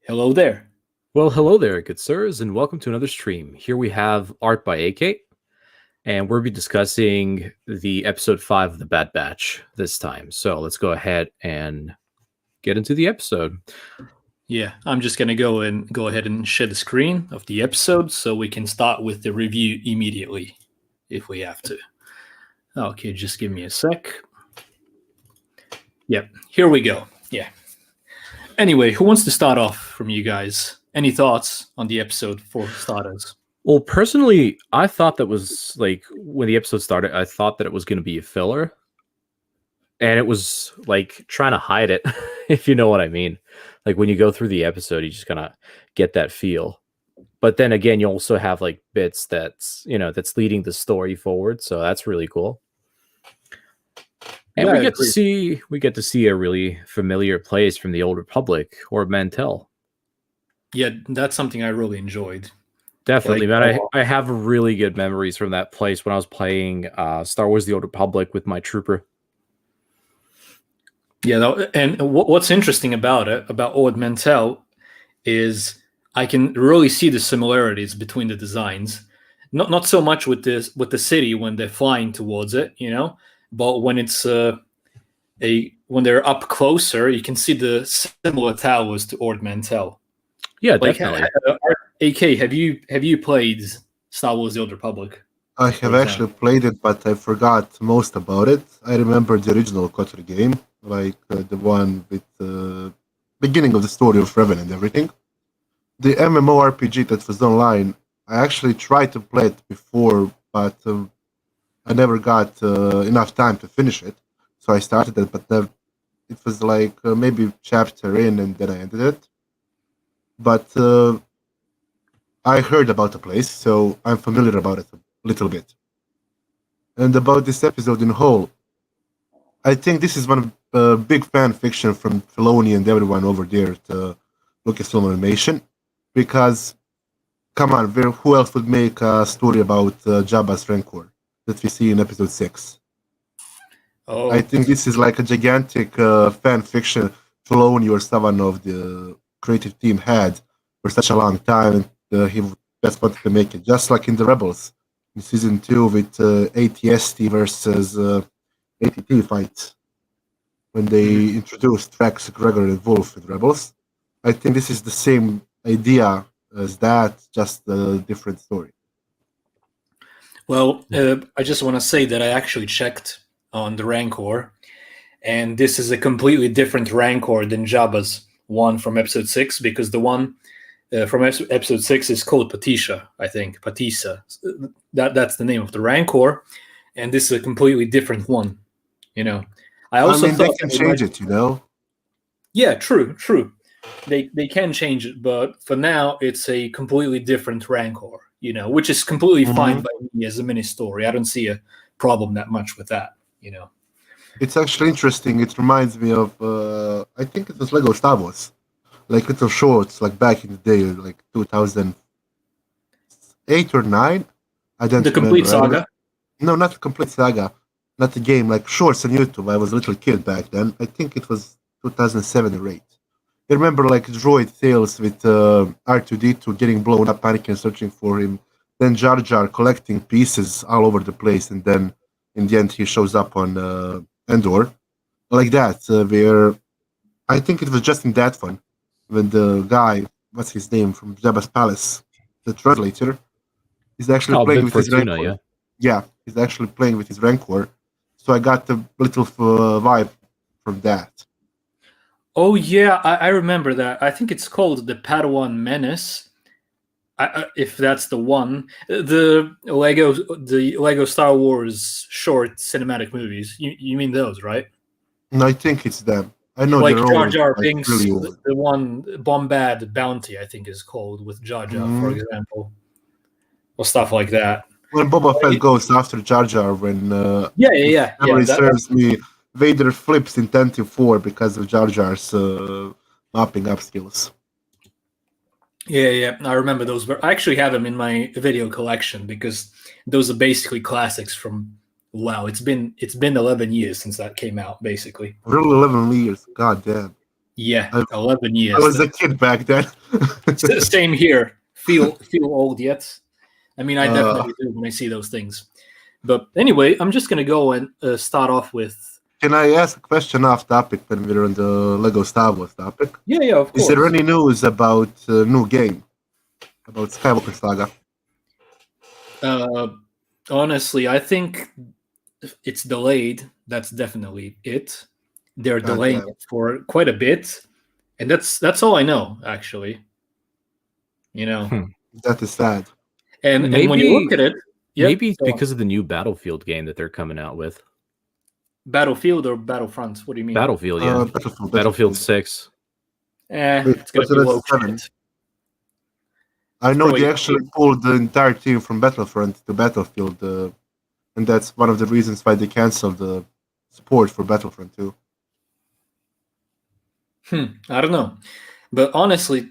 Hello there. Well, hello there, good sirs, and welcome to another stream. Here we have Art by AK, and we'll be discussing the episode 5 of the Bad Batch this time. So let's go ahead and get into the episode. Yeah, I'm just gonna go ahead and share the screen of the episode so we can start with the review immediately if we have to. Okay, just give me a sec. Yep, here we go. Yeah. Anyway, who wants to start off from you guys? Any thoughts on the episode for starters? Well, personally, I thought that was like when the episode started, I thought that it was going to be a filler, and it was like trying to hide it, if you know what I mean. Like when you go through the episode, you just kind of get that feel. But then again, you also have like bits that's leading the story forward, so that's really cool. And Yeah, we I get to agree. see a really familiar place from the Old Republic or Mantell. Yeah, that's something I really enjoyed. Definitely, Like, man. I have really good memories from that place when I was playing Star Wars: The Old Republic with my trooper. yeah, and what's interesting about it, about Ord Mantell, is I can really see the similarities between the designs. Not so much with the city when they're flying towards it, but when it's when they're up closer, you can see the similar towers to Ord Mantell. Yeah, Like, definitely. AK, have you played Star Wars: The Old Republic, I for have example? actually played it, but I forgot most about it. I remember the original KOTOR game, like the one with the beginning of the story of Revan and everything. The MMORPG that was online, I actually tried to play it before, but I never got enough time to finish it. So I started it, but it was like maybe chapter in, and then I ended it. But I heard about the place, so I'm familiar about it a little bit. And about this episode in whole, I think this is one big fan fiction from Filoni and everyone over there at Lucasfilm Animation, because come on, who else would make a story about Jabba's Rancor that we see in episode 6? I Oh, think this is like a gigantic fan fiction Filoni or someone of the creative team had for such a long time, and he just wanted to make it, just like in the Rebels in season 2 with ATST versus ATT fight when they mhm. introduced Rex, Gregor, and Wolf with Rebels. I think this is the same idea as that, just a different story. Well, I just want to say that I actually checked on the Rancor, and this is a completely different Rancor than Jabba's one from Episode 6, because the one from Episode 6 is called Patisha, I think. Patisa. That's the name of the Rancor, and this is a completely different one, you know. I I also mean, they thought can that it might. change it, you know. Yeah, true. They can change it, but for now it's a completely different Rancor, which is completely fine Hmm. by me as a mini story. I don't see a problem that much with that. It's actually interesting. It reminds me of, I think it was Lego Star Wars, like little shorts, like back in the day, like 2008 or 9. I The don't complete remember. saga. No, not the complete saga, not the game, like shorts on YouTube. I was a little kid back then. I think it was 2007 or 8. I remember like droid tales with R2D2 getting blown up, panicking, searching for him. Then Jar Jar collecting pieces all over the place, and then in the end he shows up on Endor, like that. Where I think it was just in that one when the guy, what's his name from Jabba's palace, the translator, is actually Oh, playing Bib with his Fortuna, Rancor. yeah. Yeah, he's actually playing with his Rancor. So I got a little vibe from that. Oh yeah, I remember that. I think it's called the Padawan Menace. If that's the one, the Lego Star Wars short cinematic movies. You mean those, right? And I think it's them. I know Like they're Jar all Jar like Binks, really the old. the one Bombad Bounty, I think is called, with Jar Jar, for Mm. example, or stuff like that. When Boba Fett goes after Jar Jar, when Yeah, yeah, if yeah, yeah. memory serves me, Vader flips in Tantive 4 because of Jar Jar's mapping up skills. Yeah. I remember those. I actually have them in my video collection because those are basically classics from. Wow, it's been 11 years since that came out, basically. Really 11 years, god damn. Yeah, I- 11 years. I was a kid back then. Same here. Feel old yet? I mean, I Uh, definitely do when I see those things. But anyway, I'm just gonna go and start off with. Can I ask a question off topic when we're on the Lego Star Wars topic? Yeah, of Is there course. any news about new game about Skywalker Saga? Honestly, I think it's delayed. That's definitely it. They're God delaying damn. it for quite a bit, and that's all I know actually. You know, Hmm. That is sad. and when you look Maybe at it, yep. maybe it's So, because of the new Battlefield game that they're coming out with. Battlefield or Battlefront? What do you mean? Battlefield, yeah. Battlefield 6. Wait, It's gonna what's the be next low seven? shit. I know Probably they actually pulled the entire team from Battlefront to Battlefield, and that's one of the reasons why they canceled the support for Battlefront 2. I don't know, but honestly,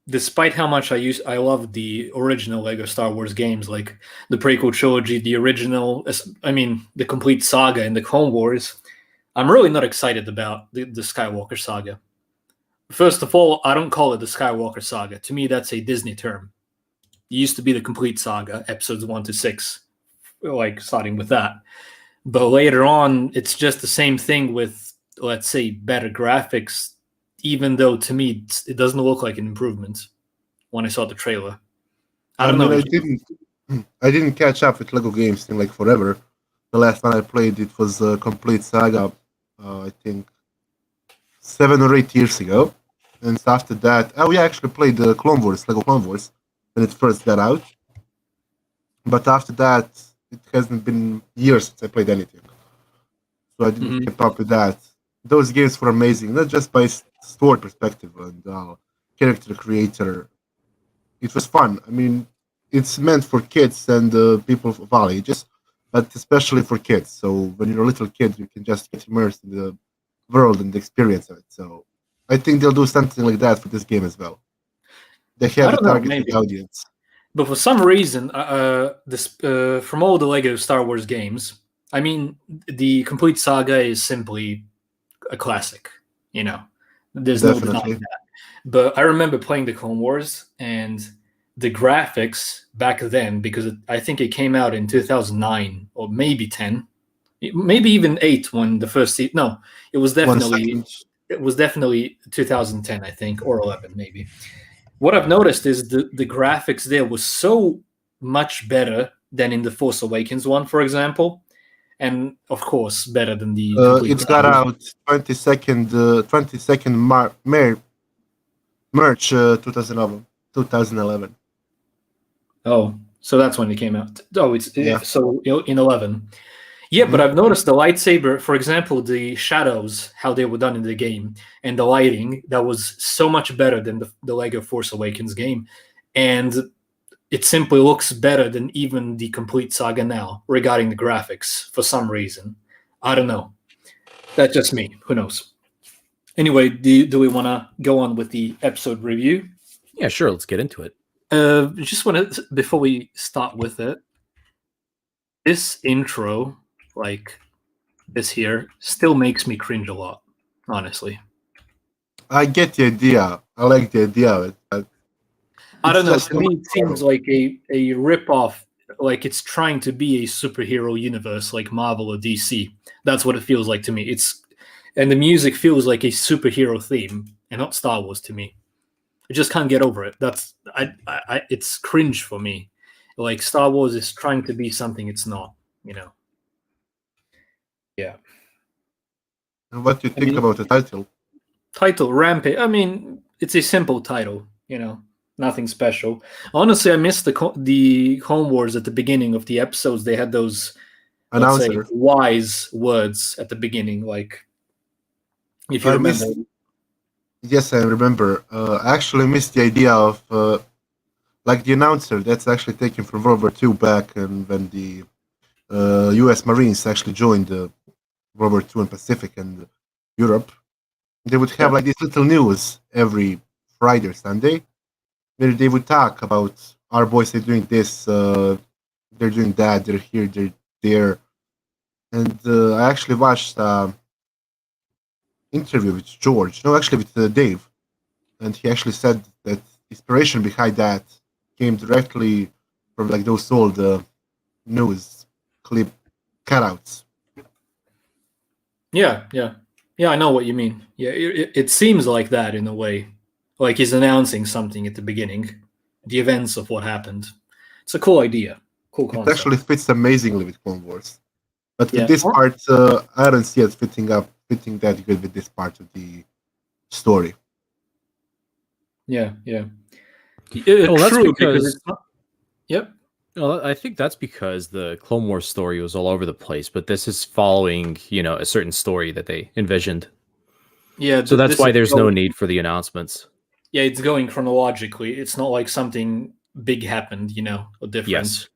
despite how much I love the original Lego Star Wars games, like the prequel trilogy, the original, I mean, the complete saga and the Clone Wars, I'm really not excited about the Skywalker saga. First of all, I don't call it the Skywalker saga. To me, that's a Disney term. It used to be the complete saga, episodes 1 to 6, like starting with that. But later on, it's just the same thing with, let's say, better graphics, even though to me it doesn't look like an improvement when I saw the trailer. I I don't mean, know. I didn't catch up with Lego games in like forever. The last one I played it was a complete saga. I think 7 or 8 years ago. And after that, we actually played the Clone Wars, Lego Clone Wars, when it first got out. But after that, it hasn't been years since I played anything, so I didn't Mhm. keep up with that. Those games were amazing, not just by story perspective and character creator. It was fun. I mean, it's meant for kids and people of all ages, but especially for kids. So when you're a little kid, you can just get immersed in the world and the experience of it. So I think they'll do something like that for this game as well. They I have the don't know, targeted maybe. audience. But for some reason, from all the Lego Star Wars games, I mean, the complete saga is simply a classic. You know, there's no denying Definitely. that. But I remember playing the Clone Wars and the graphics back then, because I think it came out in 2009 or maybe 10, maybe even 8 when the first no, it was 1 second. 2010, I think, or 11 maybe. What I've noticed is the graphics there was so much better than in the Force Awakens one, for example, and of course better than the complete It's got saga. out 22nd March 2011. 2011. Oh, so that's when it came out. Oh, Yeah. so in 11. Yeah, but Mhm. I've noticed the lightsaber, for example, the shadows, how they were done in the game, and the lighting, that was so much better than the Lego Force Awakens game. And it simply looks better than even the complete saga now regarding the graphics for some reason. I don't know. That's just me. Who knows? Anyway, do we want to go on with the episode review? Yeah, sure. Let's get into it. Just want to, before we start with it, this intro, like this here, still makes me cringe a lot, honestly. I get the idea. I like the idea of it. But I it's don't know. just To me, it seems like a rip off, like it's trying to be a superhero universe like Marvel or DC. That's what it feels like to me. And the music feels like a superhero theme and not Star Wars to me. I just can't get over it. It's cringe for me. Like Star Wars is trying to be something it's not, you know. Yeah. what you I think mean, about the title. title Rampage. I mean, it's a simple title, you know, nothing special. Honestly, I missed the Clone Wars at the beginning of the episodes. They had those, let's say, Announcer. wise words at the beginning, like if you I remember. missed. Yes, I remember. I actually missed the idea of like the announcer. That's actually taken from World War II back, and when the U.S. Marines actually joined World War II in Pacific and Europe, they would have Yeah. like this little news every Friday or Sunday, where they would talk about our boys are doing this, they're doing that, they're here, they're there. And I actually watched interview with George. No, actually with Dave, and he actually said that inspiration behind that came directly from like those old news clip cutouts. Yeah, I know what you mean. Yeah, it seems like that in a way, like he's announcing something at the beginning, the events of what happened. It's a cool idea, cool It concept. actually fits amazingly with Clone Wars. But with Yeah. this part, I don't see it fitting that good with this part of the story. Yeah. Well, that's True, because it's not. Yep. well, I think that's because the Clone Wars story was all over the place, but this is following, a certain story that they envisioned. Yeah. So that's this why is there's no going- need for the announcements. Yeah, it's going chronologically. It's not like something big happened, or different. Yes.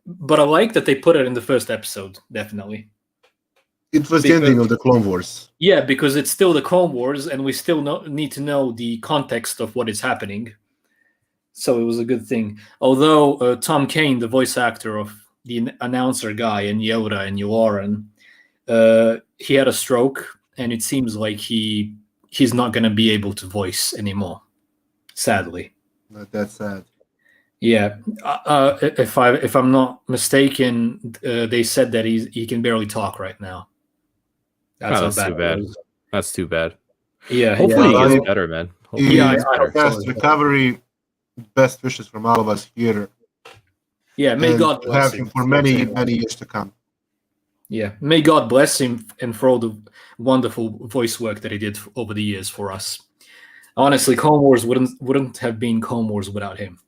But I like that they put it in the first episode, definitely. It was the ending of the Clone Wars. Yeah, because it's still the Clone Wars, and we still need to know the context of what is happening. So it was a good thing. Although Tom Kane, the voice actor of the announcer guy and Yoda and Yularen, he had a stroke, and it seems like he's not going to be able to voice anymore. Sadly. That's sad. Yeah, if I'm not mistaken, they said that he can barely talk right now. That's too bad. That's too bad. Yeah, hopefully yeah, he gets better, man. Hopefully Yeah, he gets I better. hope so. Fast recovery. Best wishes from all of us here. Yeah, may And God to bless have him for many years to come. Yeah, may God bless him and for all the wonderful voice work that he did over the years for us. Honestly, Clone Wars wouldn't have been Clone Wars without him.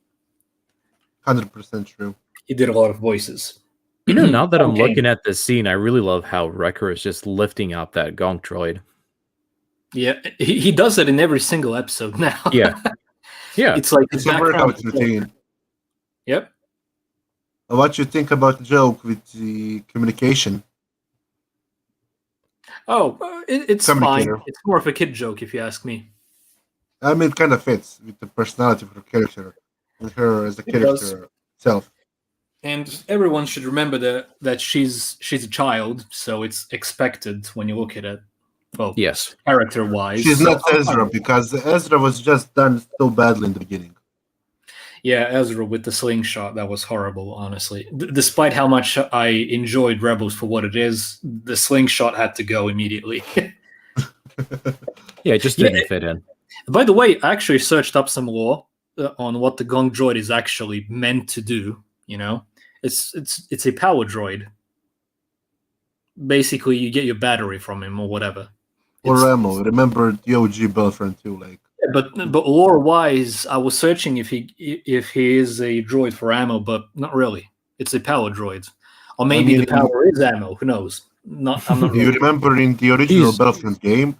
100% true. He did a lot of voices. Now that I'm Okay. looking at this scene, I really love how Wrecker is just lifting up that gonk droid. Yeah, he does that in every single episode now. Yeah. Yeah. It's like It's his a background. workout routine. Yep. What you think about the joke with the communication? Oh, it's fine. Communicator. It's more of a kid joke, if you ask me. I mean, it kind of fits with the personality of her character and her as a It character itself. And everyone should remember that she's a child, so it's expected when you look at it. Well, Yes. character-wise. She's So not I'm Ezra fine. because Ezra was just done so badly in the beginning. Yeah, Ezra with the slingshot, that was horrible, honestly. Despite how much I enjoyed Rebels for what it is, the slingshot had to go immediately. Yeah, it just didn't fit in. By the way, I actually searched up some lore on what the Gong droid is actually meant to do. It's a power droid. Basically, you get your battery from him or whatever. Or It's- ammo. Remember the OG Battlefront too, like But lore-wise, I was searching if he is a droid for ammo, but not really. It's a power droid, or maybe mean, the power is ammo. Who knows? I'm not. you Really. remember in the original He's- Battlefront game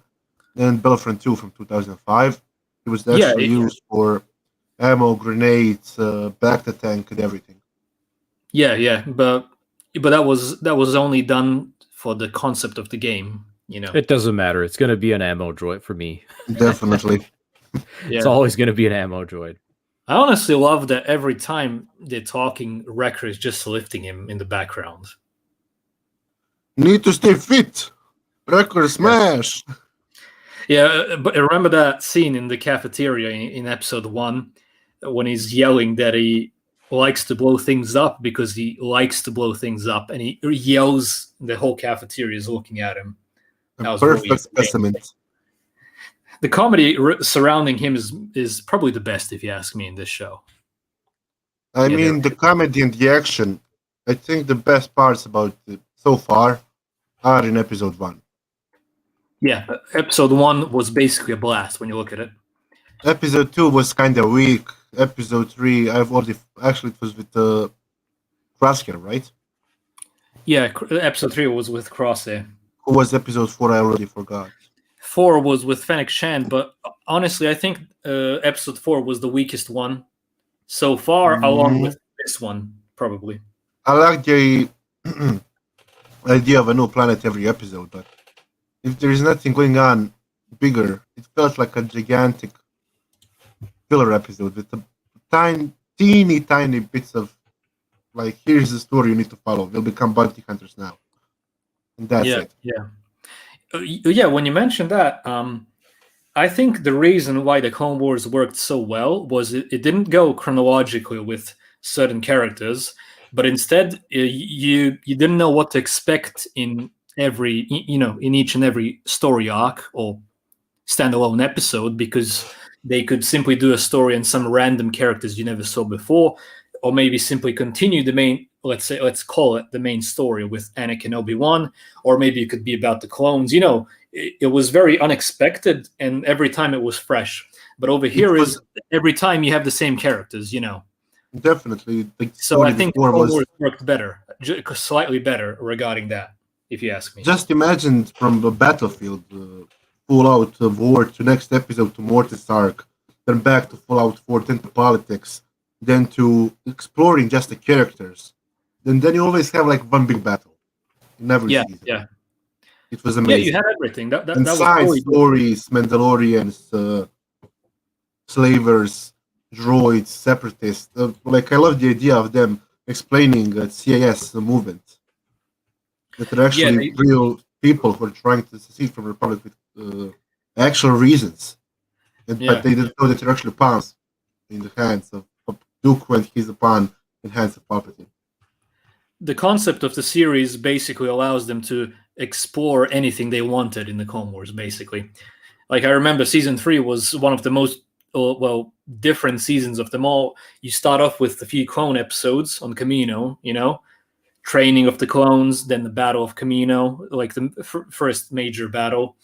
and Battlefront 2 from 2005, it was Yeah, actually used for ammo, grenades, back the tank, and everything. Yeah, but that was only done for the concept of the game. It doesn't matter. It's going to be an ammo droid for me. Definitely. It's always going to be an ammo droid. I honestly love that every time they're talking, Wrecker is just lifting him in the background. Need to stay fit. Record smash. Yeah, but remember that scene in the cafeteria in episode 1 when he's yelling that he likes to blow things up because he likes to blow things up, and he yells, the whole cafeteria is looking at him. That A was really perfect specimen. The comedy surrounding him is probably the best, if you ask me, in this show. I Yeah, mean, the comedy and the action, I think the best parts about it so far are in episode 1. Yeah, episode 1 was basically a blast when you look at it. Episode 2 was kind of weak. Episode 3, actually, it was with Crosshair, right? Yeah, episode 3 was with Crosshair. Who was episode 4? I already forgot. 4 was with Fennec Shand, but honestly, I think episode 4 was the weakest one so far, along with this one, probably. I like the idea of a new planet every episode, but if there is nothing going on bigger, it felt like a gigantic filler episode with teeny bits of like, here's the story you need to follow. They'll become bounty hunters now, and that's it. Yeah. Yeah, when you mentioned that, I think the reason why the Clone Wars worked so well was it didn't go chronologically with certain characters, but instead you didn't know what to expect in every in each and every story arc or standalone episode, because they could simply do a story on some random characters you never saw before, or maybe simply continue the main, let's call it the main story with Anakin, Obi-Wan, or maybe it could be about the clones. It was very unexpected, and every time it was fresh. But over here was is every time you have the same characters. definitely the So I story think before Clone was Wars worked better, slightly better regarding that, if you ask me. just imagined from the battlefield, full out war to next episode to Mortis arc, then back to Fallout 4, then to politics, then to exploring just the characters. Then you always have like one big battle in every Yeah, season. yeah, It was yeah. You amazing. had everything. That And was side totally good. stories, Mandalorians, slavers, droids, separatists. Like I love the idea of them explaining CIS movement. That are Yeah, actually real people who are trying to secede from the Republic with actual reasons. But Yeah. they didn't know that they're actually pawns in the hands of Duke when he's a pawn in hands of Palpatine. The concept of the series basically allows them to explore anything they wanted in the Clone Wars, basically. Like, I remember season 3 was one of the most different seasons of them all. You start off with a few clone episodes on Kamino, training of the clones, then the Battle of Kamino, like the first major battle.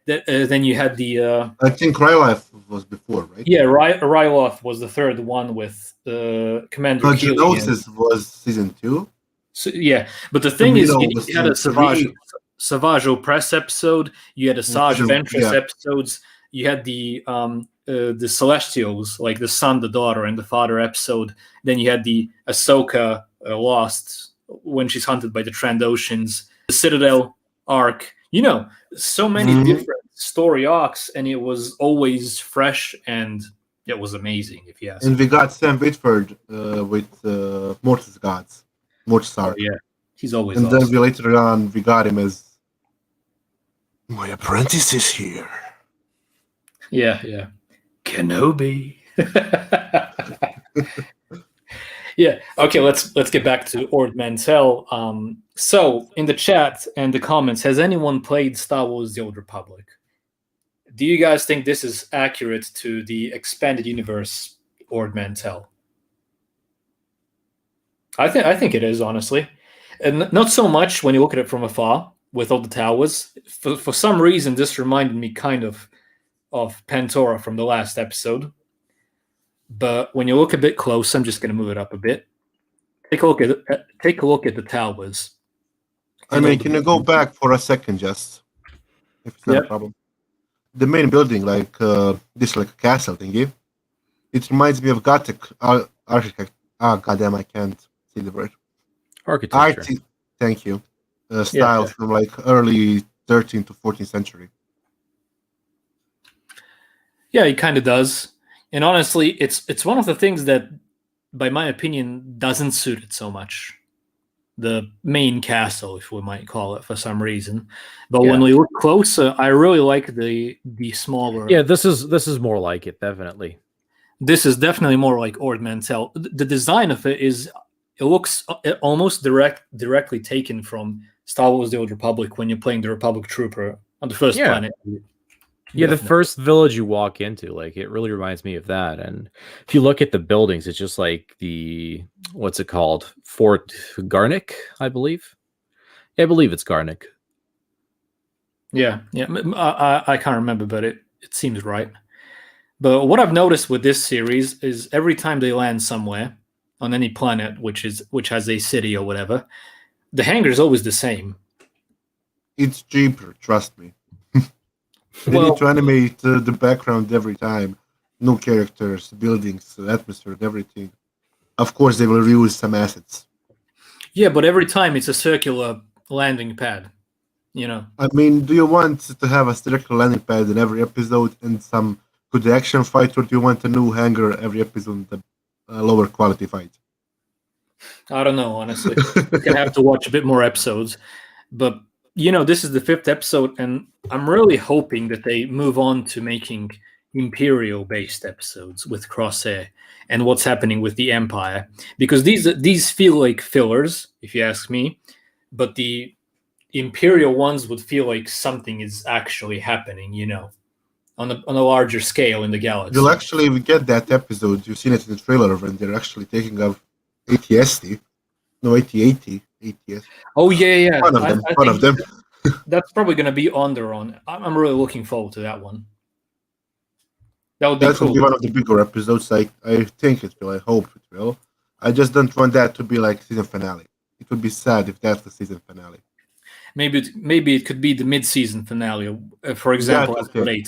Then you had the I think Rylife was before, right? yeah, Ryloth was the third one with Commander No, Keeley. Geonosis was season 2. So, yeah, but the thing is, Kamino you was had a season 3. Savage Opress episode, you had a Saj Ventress Yeah. episodes, you had the Celestials, like the son, the daughter, and the father episode. Then you had the Ahsoka Lost when she's hunted by the Trandoshans, the Citadel arc. So many Mhm. different story arcs, and it was always fresh, and it was amazing. If you ask And me. we got Sam Whitford with Mortis Gods, Mortis Oh arc. yeah, he's always And awesome. then later on we got him as my apprentice is here. Yeah. Kenobi. Yeah. Okay. Let's get back to Ord Mantell. So in the chat and the comments, has anyone played Star Wars: The Old Republic? Do you guys think this is accurate to the expanded universe Ord Mantell? I think it is, honestly, and not so much when you look at it from afar with all the towers. For some reason, this reminded me kind of Pantora from the last episode. But when you look a bit close, I'm just going to move it up a bit. Take a look at the towers. I mean, can you go back for a second, just if it's not Yep. a problem? The main building, like this, like a castle thingy. It reminds me of Gothic architect. Goddamn, I can't see the word. Architecture. Thank you. Style from like early 13th to 14th century. Yeah, it kind of does. And honestly, it's one of the things that, by my opinion, doesn't suit it so much. The main castle, if we might call it, for some reason. But when we look closer, I really like the smaller. Yeah, this is more like it, definitely. This is definitely more like Ord Mantell. The design of it looks almost directly taken from Star Wars: The Old Republic when you're playing the Republic Trooper on the first planet. Yeah, the first village you walk into, like, it really reminds me of that. And if you look at the buildings, it's just like what's it called? Fort Garnick, I believe. Yeah, I believe it's Garnick. Yeah. I can't remember, but it seems right. But what I've noticed with this series is every time they land somewhere on any planet, which has a city or whatever, the hangar is always the same. It's cheaper, trust me. They need to animate the background every time. No characters, buildings, atmosphere, and everything. Of course, they will reuse some assets. Yeah, but every time it's a circular landing pad. I mean, do you want to have a circular landing pad in every episode and some good action fight, or do you want a new hangar every episode and a lower quality fight? I don't know, honestly. You're gonna have to watch a bit more episodes. But this is the 5th episode, and I'm really hoping that they move on to making Imperial-based episodes with Crosshair and what's happening with the Empire, because these feel like fillers, if you ask me, but the Imperial ones would feel like something is actually happening, on a larger scale in the galaxy. You'll actually get that episode. You've seen it in the trailer when they're actually taking up ATST. No, AT-80. ATS. Oh, yeah. One of them. One of them. That's probably going to be on their own. I'm really looking forward to that one. That would be That cool. will be one of the bigger episodes. I think it will. I hope it will. I just don't want that to be like season finale. It would be sad if that's the season finale. Maybe it could be the mid-season finale, for example, episode 8.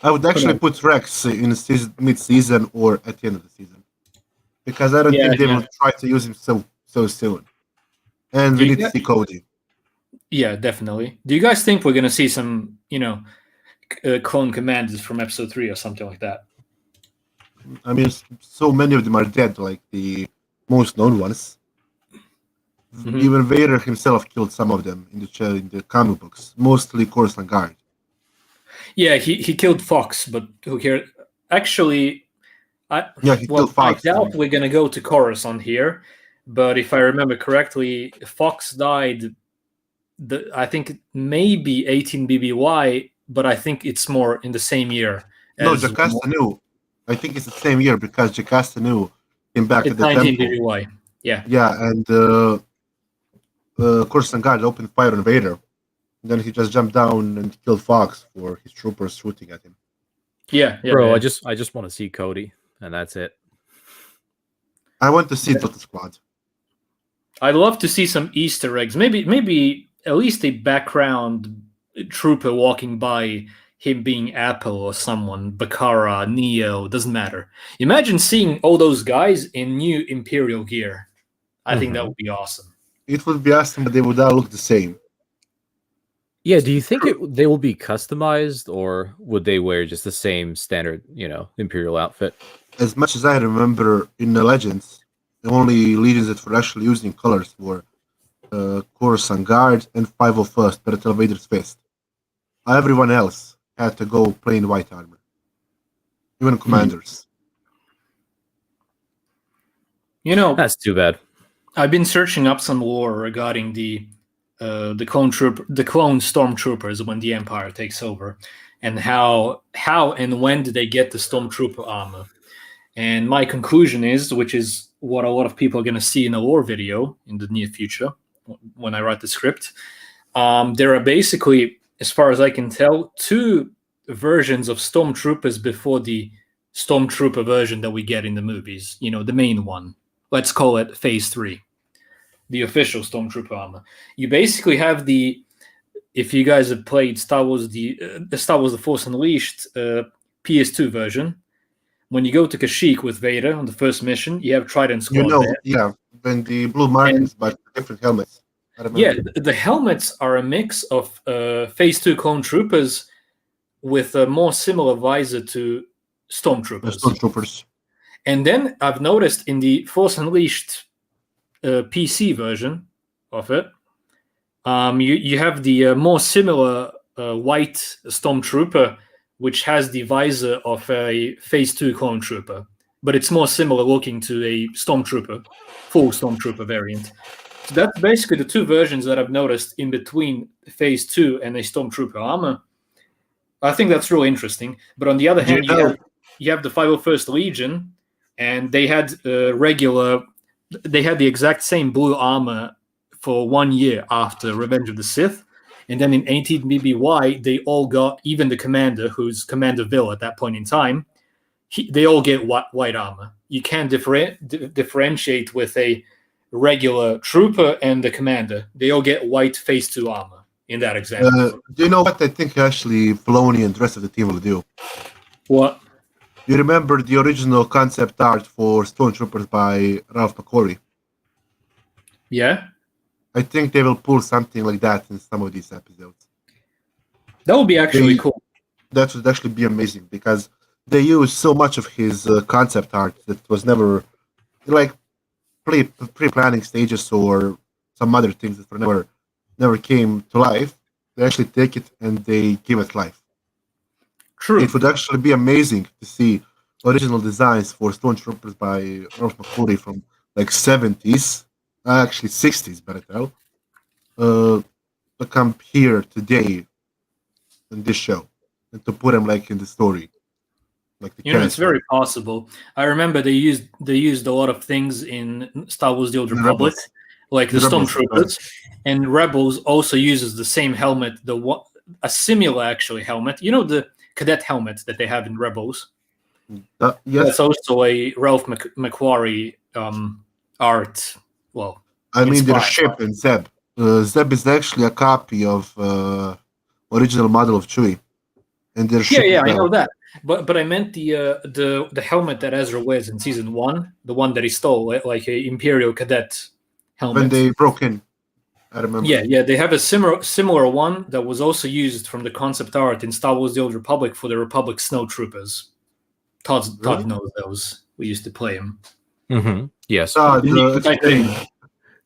I would actually put Rex in mid-season or at the end of the season, because I don't think they will try to use him so soon. And we need to see Cody. Yeah, definitely. Do you guys think we're going to see some, clone commanders from episode 3 or something like that? I mean, so many of them are dead, like the most known ones. Mm-hmm. Even Vader himself killed some of them in the comic books, mostly Coruscant Guard. Yeah, he killed Fox, but who cares? Actually, killed Fox. I doubt we're going to go to Coruscant here, but if I remember correctly, Fox died, I think maybe 18 BBY, but I think it's more in the same year. No, Jocasta knew. I think it's the same year because Jocasta knew came back to the 19 temple. BBY. Yeah. Yeah, and Coruscant Guard opened fire on Vader. Then he just jumped down and killed Fox for his troopers shooting at him. Yeah. Bro, I just want to see Cody, and that's it. I want to see Delta Squad. I'd love to see some Easter eggs. Maybe at least a background trooper walking by, him being Apple or someone, Bakara, Neo, doesn't matter. Imagine seeing all those guys in new Imperial gear. I think that would be awesome. It would be awesome, but they would all look the same. Yeah, do you think they will be customized, or would they wear just the same standard, Imperial outfit? As much as I remember in the Legends, the only legions that were actually using colors were Coruscant Guard and 501st, Pertwee Vader's Fist. Everyone else had to go plain white armor. Even commanders. That's too bad. I've been searching up some lore regarding the clone stormtroopers when the Empire takes over, and how and when did they get the stormtrooper armor. And my conclusion is, which is what a lot of people are going to see in a lore video in the near future when I write the script, there are basically, as far as I can tell, 2 versions of stormtroopers before the stormtrooper version that we get in the movies, the main one. Let's call it phase 3. The official stormtrooper armor. You basically have if you guys have played Star Wars, the Star Wars: The Force Unleashed PS2 version, when you go to Kashyyyk with Vader on the first mission, you have Trident Squad there. When the blue markings, but different helmets. Yeah, the helmets are a mix of phase 2 clone troopers with a more similar visor to stormtroopers. And then I've noticed in the Force Unleashed PC version of it, you have the more similar white stormtrooper, which has the visor of a phase 2 clone trooper, but it's more similar looking to a stormtrooper, full stormtrooper variant. So that's basically the 2 versions that I've noticed in between phase 2 and a stormtrooper armor. I think that's really interesting. But on the other hand, you have the 501st Legion, and they had they had the exact same blue armor for 1 year after Revenge of the Sith. And then in 18 BBY, they all got, even the commander, who's Commander Vil at that point in time, they all get white armor. You can't differentiate with a regular trooper and the commander. They all get white phase 2 armor in that example. Do you know what I think actually Filoni and the rest of the team will do? What? You remember the original concept art for Stormtroopers by Ralph McQuarrie? Yeah. I think they will pull something like that in some of these episodes. That would be actually cool. That would actually be amazing, because they use so much of his concept art that was never like pre-planning stages or some other things that were never never came to life, they actually take it and they give it life. True. It would actually be amazing to see original designs for Stormtroopers by Ralph McQuarrie from like 70s, actually 60s, better tell, to come here today in this show and to put them like in the story, like the It's very possible. I remember they used a lot of things in Star Wars: The Old Republic, like the Stormtroopers, and Rebels also uses the same helmet, a similar actually helmet. The cadet helmet that they have in Rebels. Yes. That's also a Ralph McQuarrie art. Well, I mean their ship in Zeb. Zeb is actually a copy of original model of Chewie, and their ship. Yeah, I know that. But I meant the helmet that Ezra wears in season 1, the one that he stole, like a Imperial cadet helmet. When they broke in, I remember. Yeah, they have a similar one that was also used from the concept art in Star Wars: The Old Republic for the Republic Snowtroopers. Todd knows those. We used to play them. Mm-hmm. Yes.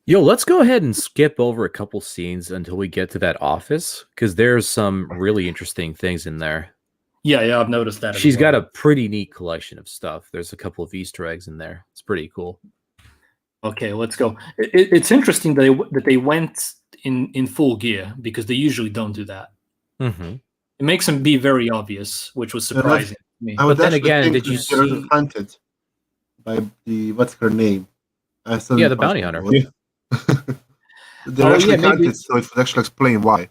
Yo, let's go ahead and skip over a couple scenes until we get to that office, because there's some really interesting things in there. Yeah, I've noticed that. She's got a pretty neat collection of stuff. There's a couple of Easter eggs in there. It's pretty cool. Okay, let's go. It's interesting that they went in full gear, because they usually don't do that. Mm-hmm. It makes them be very obvious, which was surprising to me. But then again, did you see hunted by what's her name? The bounty hunter. They're actually hunted, so it would actually explain why.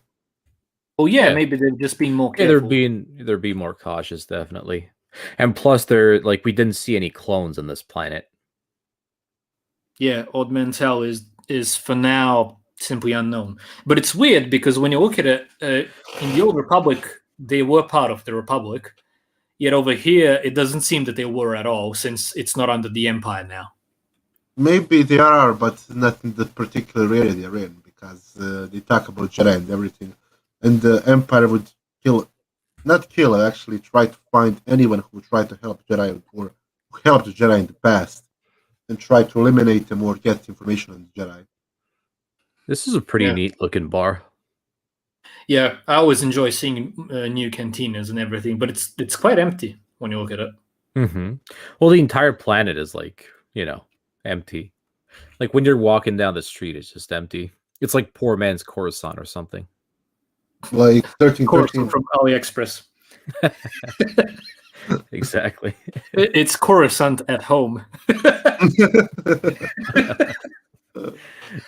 Oh yeah, maybe they're just being more careful. They're being more cautious, definitely. And plus, we didn't see any clones on this planet. Yeah, Odd Mantell is for now simply unknown. But it's weird because when you look at it, in the Old Republic, they were part of the Republic. Yet over here, it doesn't seem that they were at all, since it's not under the Empire now. Maybe they are, but not in the particular area they're in, because they talk about Jedi and everything. And the Empire would actually try to find anyone who tried to help Jedi or who helped the Jedi in the past, and try to eliminate them or get information on the Jedi. This is a pretty neat looking bar. Yeah, I always enjoy seeing new cantinas and everything, but it's quite empty when you look at it. Mm-hmm. Well, the entire planet is empty. Like when you're walking down the street, it's just empty. It's like poor man's Coruscant or something. Like 1313 from AliExpress. Exactly. It's Coruscant at home.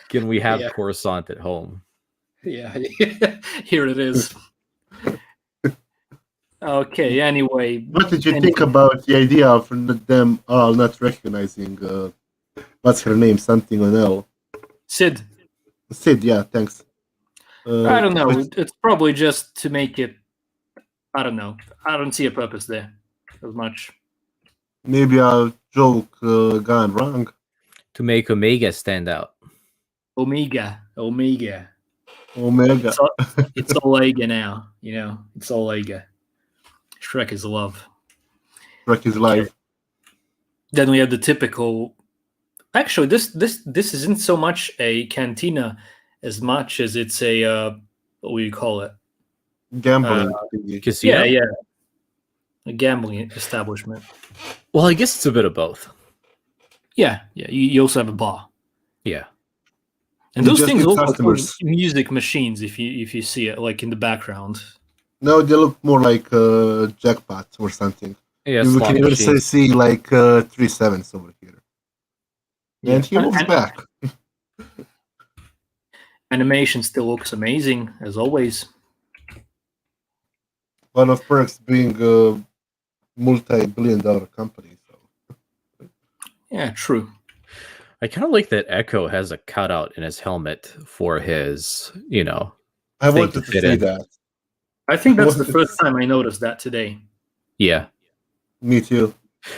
Can we have Coruscant at home? Yeah, here it is. Okay, anyway. What did you think about the idea of them all not recognizing, what's her name, something on L? Sid, yeah, thanks. I don't know. It's probably just to make it, I don't know. I don't see a purpose there as much. Maybe a joke gone wrong. To make Omega stand out. Omega. It's Omega now, It's Omega. Shrek is love. Shrek is life. Okay. Then we have the typical. Actually, this isn't so much a cantina as much as it's a what do you call it? Gambling casino. Yeah, a gambling establishment. Well, I guess it's a bit of both. Yeah. You also have a bar. Yeah. And those things look like music machines if you see it like in the background. No, they look more like jackpots or something. Yeah, we can even see like 3 sevens over here. Yeah. And he moves back. Animation still looks amazing as always. One of perks being a multi-billion-dollar company. So. Yeah, true. I kind of like that Echo has a cutout in his helmet for his, I wanted to see that. I think that's the first time I noticed that today. Yeah. Me too.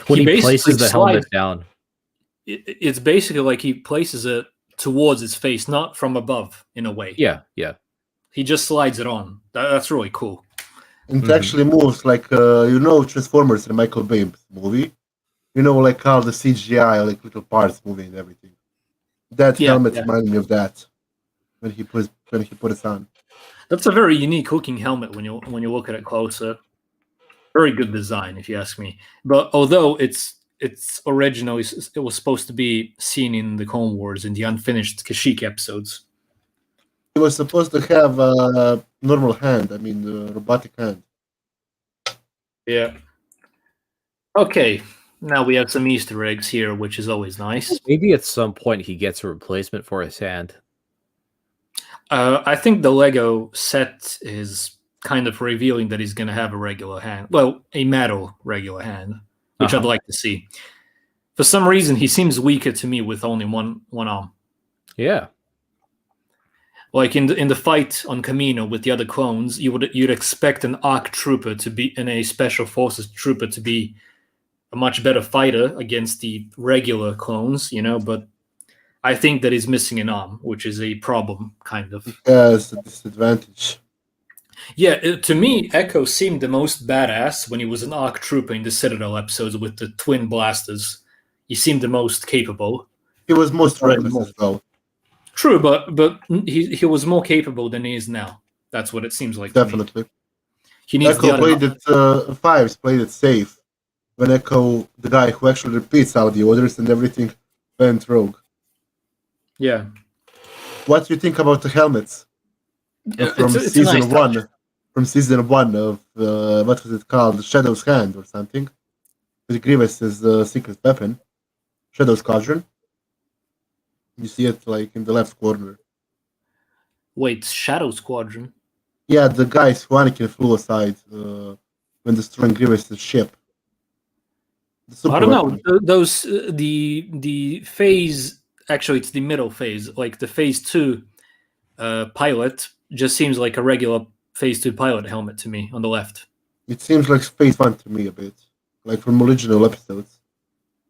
When he places the helmet down. It's basically like he places it towards his face, not from above, in a way. Yeah. He just slides it on. That's really cool. It actually moves like, Transformers in the Michael Bay movie. Like how the CGI, like little parts moving and everything. That helmet reminded me of that. When he when he put it on. That's a very unique looking helmet when you look at it closer. Very good design, if you ask me. But although it's original, it was supposed to be seen in the Clone Wars in the unfinished Kashyyyk episodes. He was supposed to have a normal hand. I mean, a robotic hand. Yeah. Okay. Now we have some Easter eggs here, which is always nice. Maybe at some point he gets a replacement for his hand. I think the Lego set is kind of revealing that he's going to have a regular hand. Well, a metal regular hand, which I'd like to see. For some reason, he seems weaker to me with only one arm. Yeah. Like in the fight on Kamino with the other clones, you'd expect an ARC trooper to be, and a special forces trooper to be a much better fighter against the regular clones, but I think that he's missing an arm, which is a problem, kind of. He has a disadvantage. Yeah, to me, Echo seemed the most badass when he was an ARC trooper in the Citadel episodes with the twin blasters. He seemed the most capable. He was most reckless as well. True, but he was more capable than he is now. That's what it seems like. Definitely. To me. He needs Echo played it. Fives played it safe. When Echo, the guy who actually repeats all the orders and everything, went rogue. Yeah. What do you think about the helmets from season one? Touch. From season 1 of what was it called? Shadow's Hand or something. With Grievous's secret weapon, Shadow's Cauldron. You see it like in the left corner. Wait, Shadow Squadron? Yeah, the guys who Anakin flew aside when destroying Grievous's ship. I don't know. Those the phase. Actually, it's the middle phase. Like the phase 2 pilot just seems like a regular phase 2 pilot helmet to me on the left. It seems like phase 1 to me a bit, like from original episodes.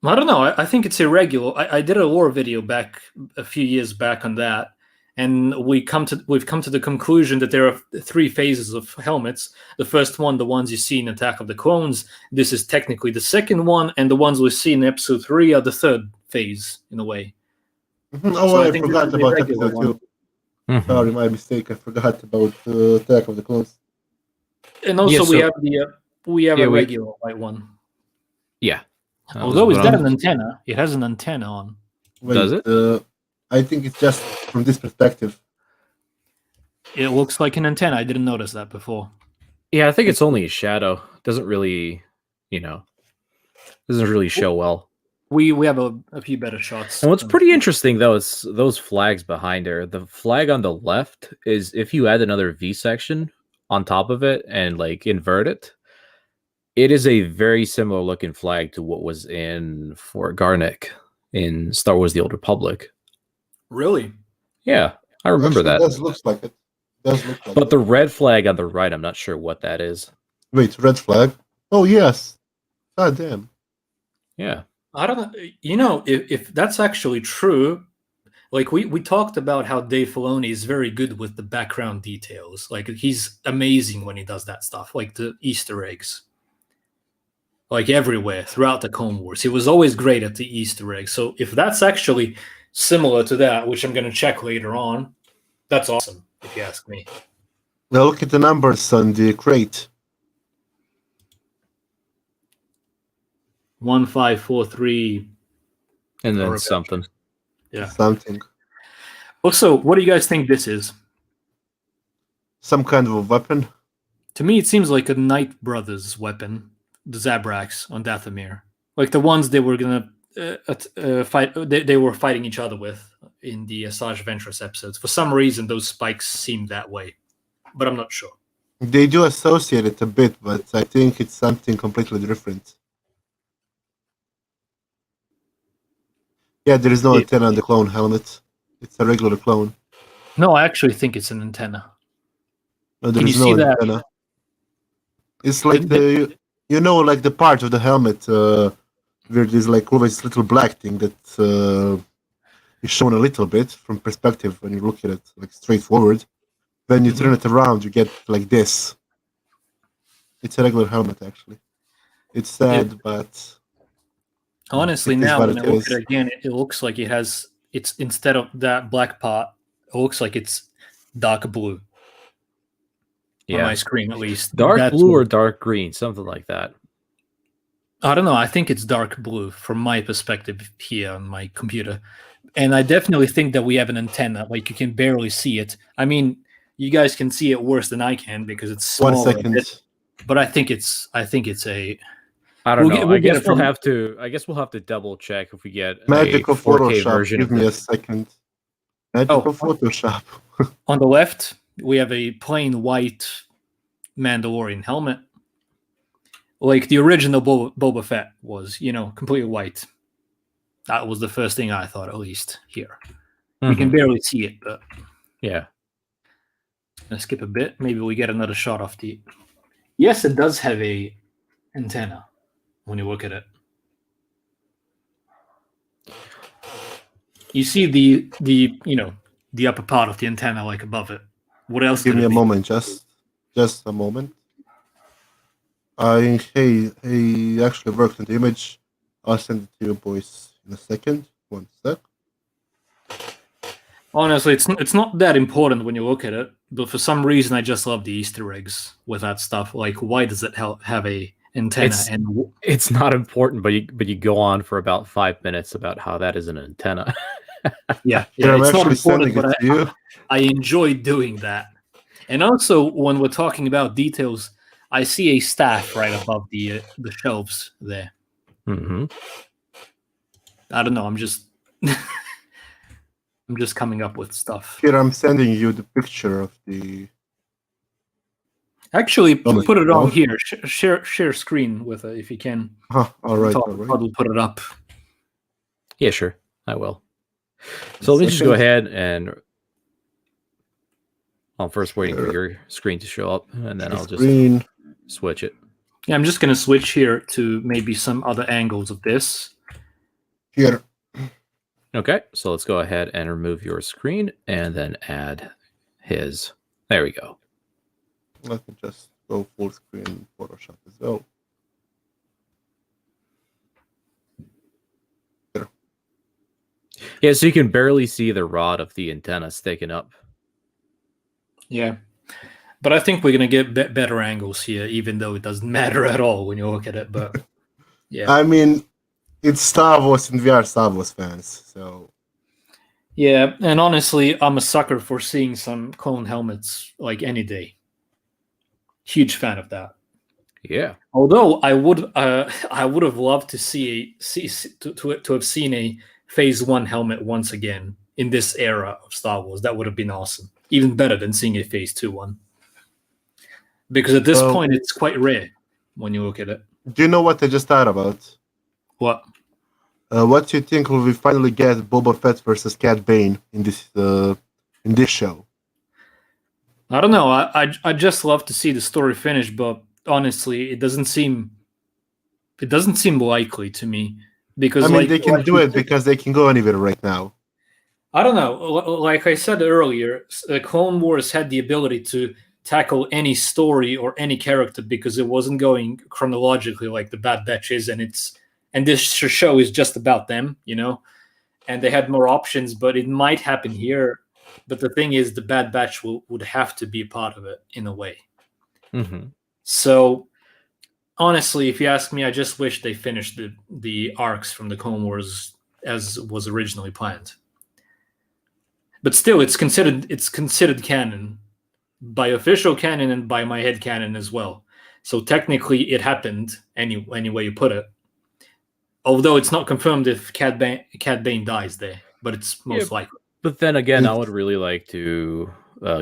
I don't know. I think it's irregular. I did a lore video back a few years back on that, and we've come to the conclusion that there are 3 phases of helmets. The first one, the ones you see in Attack of the Clones, this is technically the second one, and the ones we see in Episode 3 are the third phase in a way. Mm-hmm. Oh, so I forgot about Episode 2. Mm-hmm. Sorry, my mistake. I forgot about Attack of the Clones. And also, we have a regular white one. Yeah. Although is that an antenna? It has an antenna on. Wait, does it? I think it's just from this perspective. It looks like an antenna. I didn't notice that before. Yeah, I think it's only a shadow. Doesn't really, doesn't really show well. We have a few better shots. And what's pretty interesting though is those flags behind her. The flag on the left is if you add another V section on top of it and like invert it, it is a very similar looking flag to what was in Fort Garnick in Star Wars: The Old Republic. Really? Yeah, I remember that. It does look like it. But the red flag on the right, I'm not sure what that is. Wait, red flag? Oh yes. God damn. Yeah. I don't know. If that's actually true, like we talked about how Dave Filoni is very good with the background details. Like he's amazing when he does that stuff, like the Easter eggs. Like everywhere throughout the Clone Wars. He was always great at the Easter eggs. So if that's actually similar to that, which I'm going to check later on, that's awesome, if you ask me. Now look at the numbers on the crate. 1543. And then something. Yeah. Something. Also, what do you guys think this is? Some kind of a weapon? To me, it seems like a Knight Brothers weapon. The Zabraks on Dathomir, like the ones they were gonna fight. They were fighting each other with in the Asajj Ventress episodes. For some reason, those spikes seem that way, but I'm not sure. They do associate it a bit, but I think it's something completely different. Yeah, there is no antenna on the clone helmet. It's a regular clone. No, I actually think it's an antenna. No, there is no antenna. It's like like the part of the helmet where there's like always little black thing that is shown a little bit from perspective when you look at it like straight forward. When you turn it around, you get like this. It's a regular helmet, actually. It's sad, but honestly, now when I look at it again, it looks like it's instead of that black part, it looks like it's dark blue. On my screen, at least. Dark blue or dark green, something like that. I don't know. I think it's dark blue from my perspective here on my computer. And I definitely think that we have an antenna. Like, you can barely see it. I mean, you guys can see it worse than I can because it's smaller. 1 second. But I think it's a. I don't know. I guess we'll have to double check if we get Magical a 4K Photoshop. version. Give me a second. Magical Photoshop. On the left, we have a plain white Mandalorian helmet. Like the original Boba Fett was, completely white. That was the first thing I thought, at least here. Mm-hmm. We can barely see it, but yeah. Let's skip a bit. Maybe we get another shot of the. Yes, it does have a antenna when you look at it. You see the upper part of the antenna, like above it. What else? Give me a moment, just a moment. I actually worked on the image. I'll send it to you boys in a second. 1 sec. Honestly, it's not that important when you look at it, but for some reason I just love the Easter eggs with that stuff. Like, why does it have a antenna? It's not important, but you go on for about 5 minutes about how that is an antenna. yeah, I'm it's actually not important, sending it to you. I enjoy doing that. And also, when we're talking about details, I see a staff right above the shelves there. Mm-hmm. I don't know. I'm just coming up with stuff. Here, I'm sending you the picture of the. Actually, put it on here. Share screen with it if you can. All right. I'll put it up. Yeah, sure. I will. So let me just go ahead and. I'm first waiting for your screen to show up, and then I'll just switch it. Yeah, I'm just going to switch here to maybe some other angles of this. Here. Okay, so let's go ahead and remove your screen, and then add his. There we go. Let me just go full screen Photoshop as well. Here. Yeah, so you can barely see the rod of the antenna sticking up. Yeah, but I think we're going to get better angles here, even though it doesn't matter at all when you look at it. But yeah, I mean, it's Star Wars and we are Star Wars fans, so. Yeah, and honestly, I'm a sucker for seeing some clone helmets like any day. Huge fan of that. Yeah. Although I would have loved to to have seen a Phase 1 helmet once again in this era of Star Wars. That would have been awesome. Even better than seeing a Phase 2 one. Because at this point, it's quite rare when you look at it. Do you know what I just thought about? What? What do you think will we finally get Boba Fett versus Cad Bane in this show? I don't know. I just love to see the story finish, but honestly, it doesn't seem likely to me. Because they can do it because they can go anywhere right now. I don't know. Like I said earlier, Clone Wars had the ability to tackle any story or any character because it wasn't going chronologically like the Bad Batch is, and this show is just about them, and they had more options, but it might happen here. But the thing is, the Bad Batch would have to be a part of it in a way. Mm-hmm. So honestly, if you ask me, I just wish they finished the arcs from the Clone Wars as was originally planned. But still, it's considered canon by official canon and by my head canon as well. So technically, it happened any way you put it. Although it's not confirmed if Cad Bane dies there, but it's most likely. But then again, I would really like to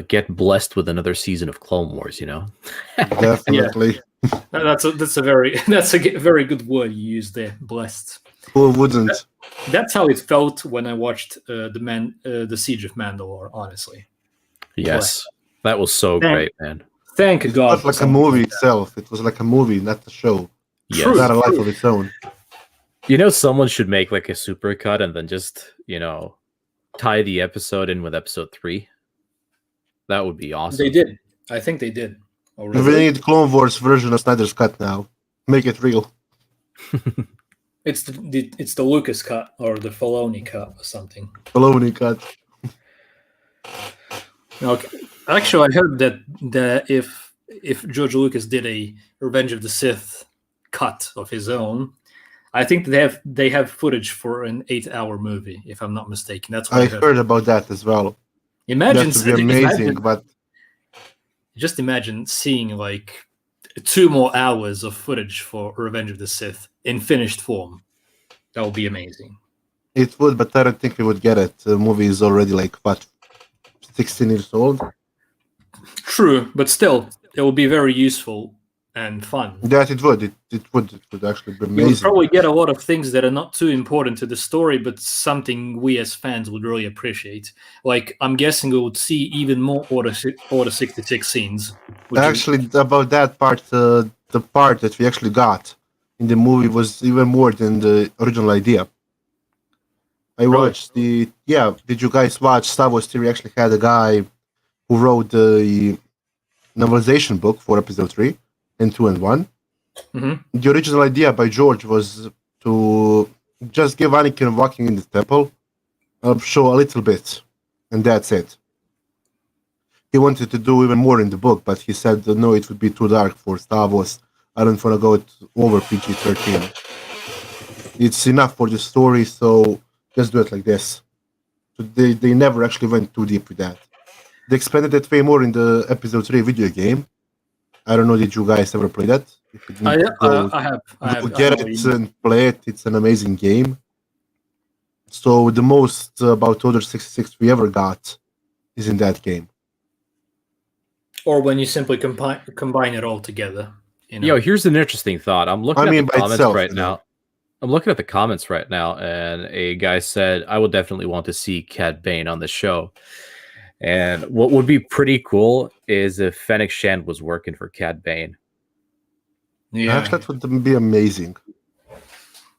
get blessed with another season of Clone Wars. Definitely. Yeah. That's a very good word you used there. Blessed. Who wouldn't? That's how it felt when I watched the Siege of Mandalore. Honestly. Yes, that was so great, man. Thank God. It was like a movie itself. It was like a movie, not a show. Yes. It's not a life of its own. Someone should make like a supercut and then just tie the episode in with episode 3. That would be awesome. They did. I think they did. We need Clone Wars version of Snyder's cut now. Make it real. It's the Lucas cut or the Filoni cut or something. Filoni cut. Okay. Actually, I heard that if George Lucas did a Revenge of the Sith cut of his own, I think they have footage for an 8-hour movie, if I'm not mistaken. That's what I I heard. heard about that as well. Imagine, That would be amazing, but just imagine seeing like 2 more hours of footage for Revenge of the Sith in finished form. That would be amazing. it would. But I don't think we would get it. The movie is already like what, 16 years old. True, but still, it would be very useful and fun. That it would. It would actually be You would amazing. probably get a lot of things that are not too important to the story, but something we as fans would really appreciate. Like, I'm guessing we would see even more Order 66 scenes. Actually, about that part, the part that we actually got in the movie was even more than the original idea. I watched the Did you guys watch Star Wars Theory? Actually had a guy who wrote the novelization book for Episode 3 and 2 and 1. Mm-hmm. The original idea by George was to just give Anakin walking in the temple, show a little bit, and that's it. He wanted to do even more in the book, but he said no, it would be too dark for Star Wars. I don't want to go over PG-13. It's enough for the story, so just do it like this. So they never actually went too deep with that. They expanded it way more in the Episode 3 video game. I don't know, did you guys ever play that? If you I need to go, have. go get it and play it. It's an amazing game. So the most about Order 66 we ever got is in that game. Or when you simply combine it all together. You know? Yo, here's an interesting thought. I'm looking at the by comments itself, right you know. now. I'm looking at the comments right now, and a guy said, I would definitely want to see Cad Bane on the show. And what would be pretty cool is if Fennec Shand was working for Cad Bane. Yeah. Actually, that would be amazing.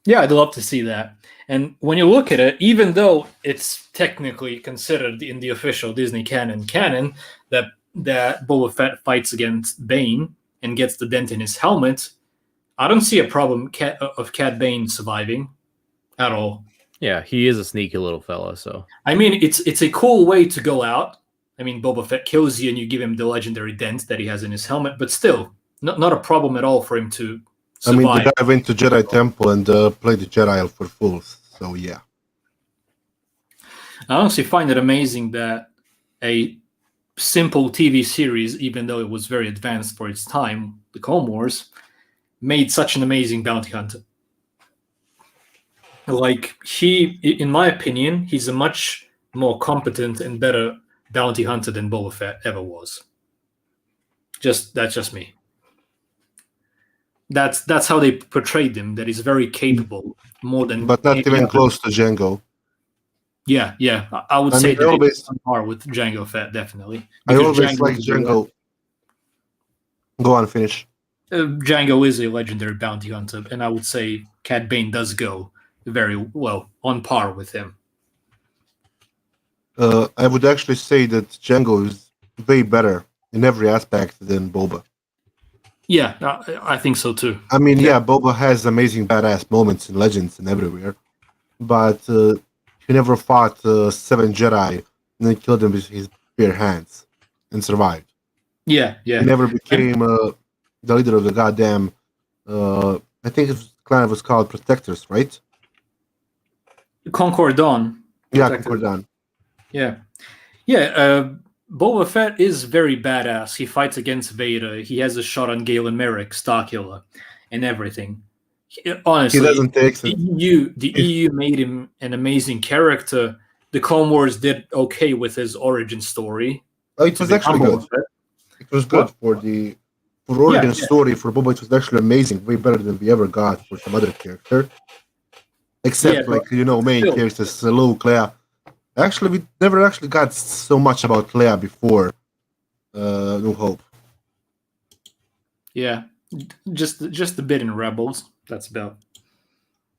Yeah, I'd love to see that. And when you look at it, even though it's technically considered in the official Disney canon that Boba Fett fights against Bane and gets the dent in his helmet, I don't see a problem of Cad Bane surviving at all. Yeah, he is a sneaky little fella. So I mean, it's a cool way to go out. I mean, Boba Fett kills you and you give him the legendary dent that he has in his helmet, but still, not a problem at all for him to survive. I mean, the guy went to Jedi Temple and played the Jedi for fools. So yeah. I honestly find it amazing that a simple TV series, even though it was very advanced for its time, the Clone Wars, made such an amazing bounty hunter. Like, in my opinion, he's a much more competent and better bounty hunter than Boba Fett ever was. That's just me. That's how they portrayed him. That he's very capable, more than. But not even close to Django. Yeah. I would say that he's on par with Jango Fett, definitely. I always like Django. Go on, finish. Django is a legendary bounty hunter, and I would say Cad Bane does go very well on par with him. I would actually say that Django is way better in every aspect than Boba. Yeah, I think so too. I mean, yeah, Boba has amazing badass moments in Legends and everywhere, but he never fought 7 Jedi and then killed them with his bare hands and survived. Yeah. He never became the leader of the goddamn. I think his clan was called Protectors, right? Concord Dawn. Yeah, Concord Dawn. Yeah. Boba Fett is very badass. He fights against Vader. He has a shot on Galen Merrick, Starkiller, and everything. Honestly, he doesn't take the EU made him an amazing character. The Clone Wars did okay with his origin story. Oh, it was actually good. It was good for origin story for Boba. It was actually amazing, way better than we ever got for some other character. Except main characters, Luke, Leia. Actually, we never actually got so much about Leia before New Hope. Yeah, just a bit in Rebels. That's about.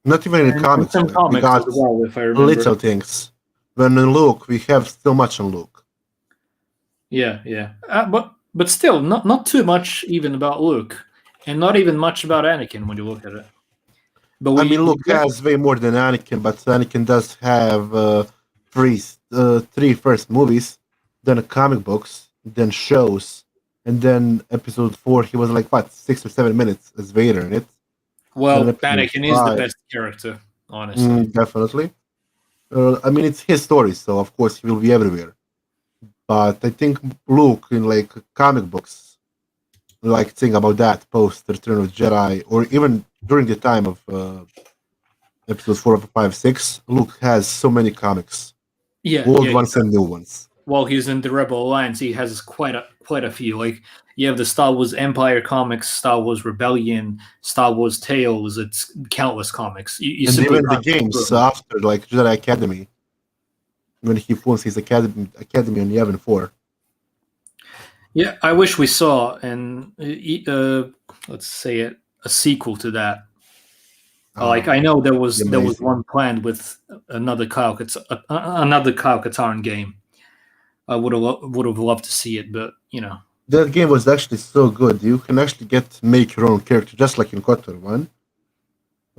Not even in comics. We got if I remember. Little things. When in Luke, we have so much on Luke. Yeah. But still, not too much even about Luke, and not even much about Anakin when you look at it. But Luke has way more than Anakin, but Anakin does have three first movies then comic books, then shows, and then episode 4 he was like what 6 or 7 minutes as Vader in it. Well, Then episode Anakin is the 5 best character, honestly. definitely. I mean, it's his story, so of course he will be everywhere. But I think Luke in like comic books, like think about that post Return of the Jedi, or even during the time of episodes 4, 5, 6, Luke has so many comics, Yeah, old yeah. ones and new ones. While he's in the Rebel Alliance, he has quite a few. Like you have the Star Wars Empire comics, Star Wars Rebellion, Star Wars Tales. It's countless comics. You And simply even the can't go games through them. after, like Jedi Academy, when he forms his academy on Yavin 4. Yeah, I wish we saw let's say it, a sequel to that. Like I know there was amazing. one planned with another Kyle Katarn game. I would have loved to see it, but you know. That game was actually so good. You can actually make your own character, just like in KOTOR 1.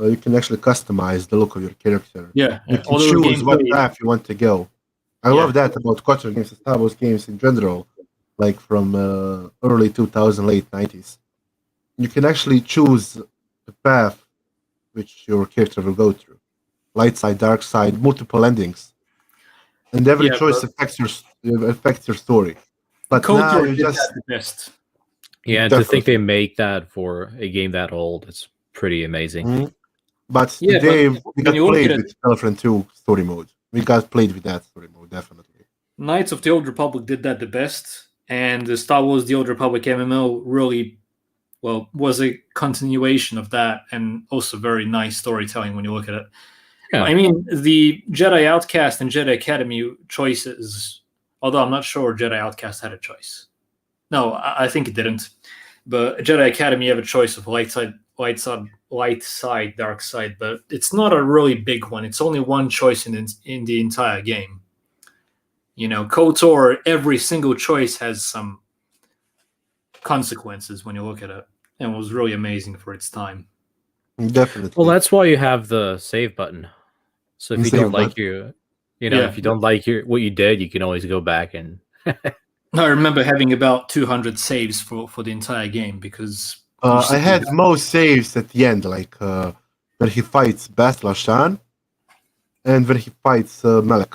You can actually customize the look of your character. Yeah, You can although choose what gameplay- path you want to go. I Yeah. love that about KOTOR games, Star Wars games in general, like from early 2000, late 90s. You can actually choose the path which your character will go through. Light side, dark side, multiple endings. And every Yeah, choice affects your story. But now KOTOR you did just that the best. Yeah, and to think Definitely. they make that for a game that old, it's pretty amazing. Mhm. But Yeah, today but we when got you look played at it- with Battlefront 2 story mode. We got played with that story mode, definitely. Knights of the Old Republic did that the best, and the Star Wars: The Old Republic MMO really, was a continuation of that, and also very nice storytelling when you look at it. Yeah. I mean, the Jedi Outcast and Jedi Academy choices, although I'm not sure Jedi Outcast had a choice. No, I think it didn't. But Jedi Academy have a choice of light side, dark side, but it's not a really big one. It's only one choice in the entire game. You know, KOTOR, every single choice has some consequences when you look at it, and it was really amazing for its time. Definitely. Well, that's why you have the save button. So if you Save don't like button. if you don't like what you did, you can always go back and. I remember having about 200 saves for the entire game because I had most saves at the end, like when he fights Bastila Shan and when he fights Malek.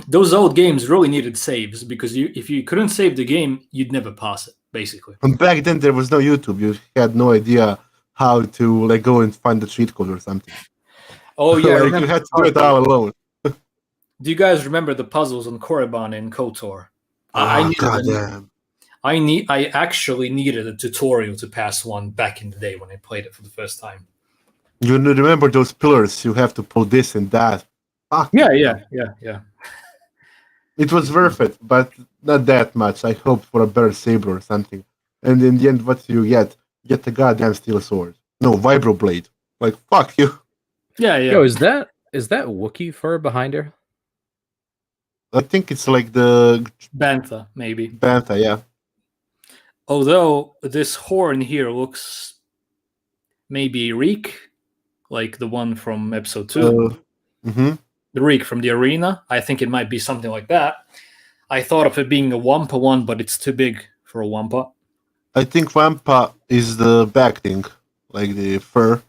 those old games really needed saves because if you couldn't save the game, you'd never pass it, basically. And back then there was no YouTube. You had no idea how to like go and find the cheat code or something. Oh yeah, I Like, you remember had to do it all alone. Do you guys remember the puzzles on Korriban in KOTOR? I actually needed a tutorial to pass one back in the day when I played it for the first time. You remember those pillars? You have to pull this and that. Fuck. Yeah. It was worth it, but not that much. I hoped for a better saber or something. And in the end, what do you get? You get the goddamn steel sword. No, vibroblade. Like, fuck you. Yeah. Yo, is that Wookiee fur behind her? I think it's like the Bantha, maybe. Bantha, yeah. Although this horn here looks maybe Reek, like the one from episode 2. Mm-hmm. The Reek from the arena. I think it might be something like that. I thought of it being a Wampa one, but it's too big for a Wampa. I think Wampa is the back thing, like the fur.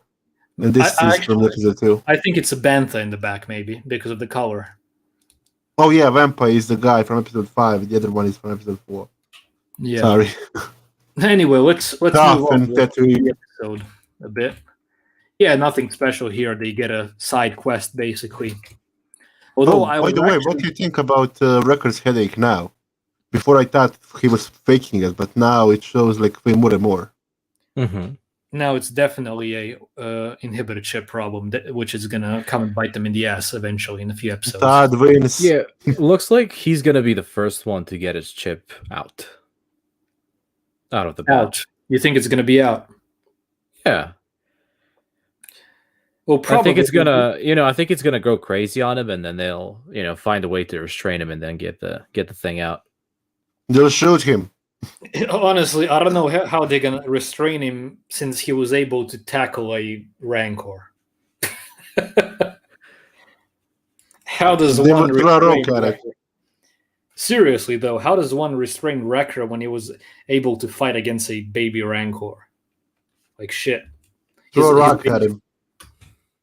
And this is from episode 2. I think it's a Bantha in the back, maybe, because of the color. Oh yeah, Wampa is the guy from episode 5. The other one is from episode 4. Yeah. Sorry. Anyway, let's move Darth on and with Tatooine. the episode a bit. Yeah, nothing special here. They get a side quest, basically. Although by the way, what do you think about Wrecker's headache now? Before I thought he was faking it, but now it shows like way more and more. Mm-hmm. Now it's definitely a inhibitor chip problem, which is gonna come and bite them in the ass eventually in a few episodes. Todd wins. Yeah, looks like he's gonna be the first one to get his chip out of the box. You think it's gonna be out? Yeah. Well, probably. I think it's gonna, I think it's gonna go crazy on him, and then they'll, find a way to restrain him, and then get the thing out. They'll shoot him. Honestly, I don't know how they're gonna restrain him since he was able to tackle a Rancor. How does They one would throw a rope restrain at it. Rancor? Seriously though, how does one restrain Wrecker when he was able to fight against a baby Rancor? Like shit. Throw a rock at him.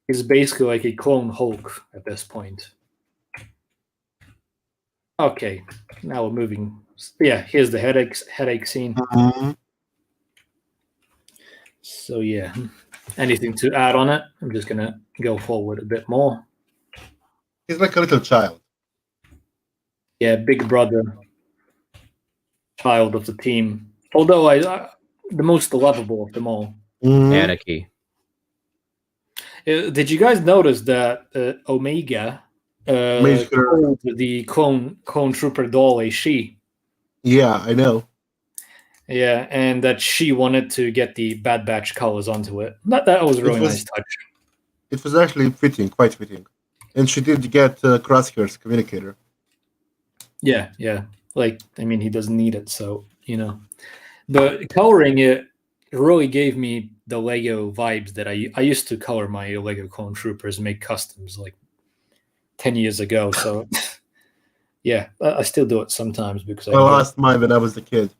He's basically like a clone Hulk at this point. Okay, now we're moving. Yeah, here's the headache scene. Mhm. So yeah, anything to add on it? I'm just gonna go forward a bit more. He's like a little child. Yeah, big brother, child of the team. Although the most lovable of them all. Mhm. Anarchy. Did you guys notice that Omega Major. called the clone trooper doll a she? Yeah, I know. Yeah, and that she wanted to get the Bad Batch colors onto it. That was a really nice touch. It was actually fitting, quite fitting. And she did get Crosshair's communicator. Yeah. Like, I mean, he doesn't need it, so, you know. But coloring it really gave me the Lego vibes that I used to color my Lego clone troopers, make customs like 10 years ago. So, yeah, I still do it sometimes because I lost mine when I was a kid.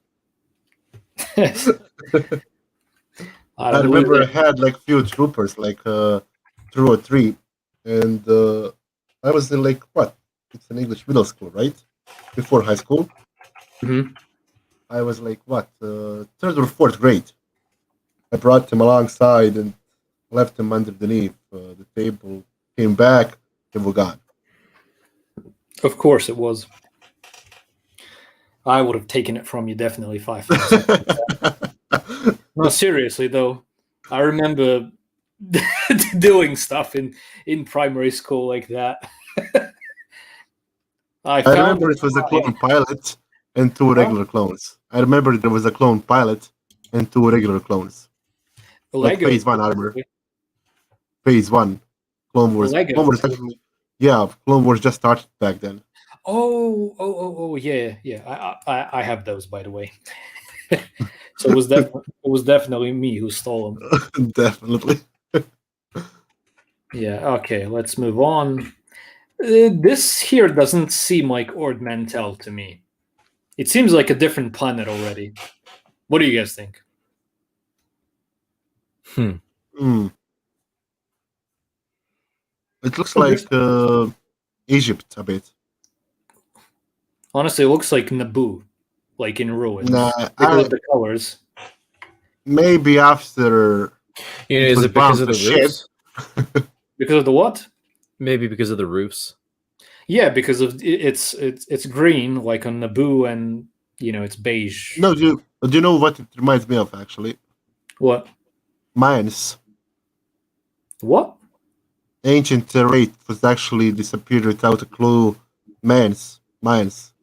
I remember I had like few troopers, like 2 or 3, and I was in like what? It's an English middle school, right? Before high school. Mhm. I was like what? 3rd or 4th grade. I brought him alongside and left him underneath the table. Came back, they were gone. Of course it was. I would have taken it from you definitely 5,000. No, seriously though, I remember doing stuff in primary school like that. I remember it was a clone pilot and 2 regular clones. I remember there was a clone pilot and 2 regular clones. Like Lego, Phase 1 armor. Phase 1. Clone Wars. Lego. Clone Wars actually, yeah, Clone Wars just started back then. Oh, yeah. I have those, by the way. So it was definitely me who stole them. Definitely. Yeah. Okay. Let's move on. This here doesn't seem like Ord Mantell to me. It seems like a different planet already. What do you guys think? It looks like Egypt a bit. Honestly, it looks like Naboo, like in ruins, Nah, because of the colors. Maybe after. Is was it because of bombed the to roofs? Because of the what? Maybe because of the roofs. Yeah, because of it's green like on Naboo, and it's beige. No, do you know what it reminds me of actually? What? Mines. What? Ancient rate was actually disappeared without a clue. Mines.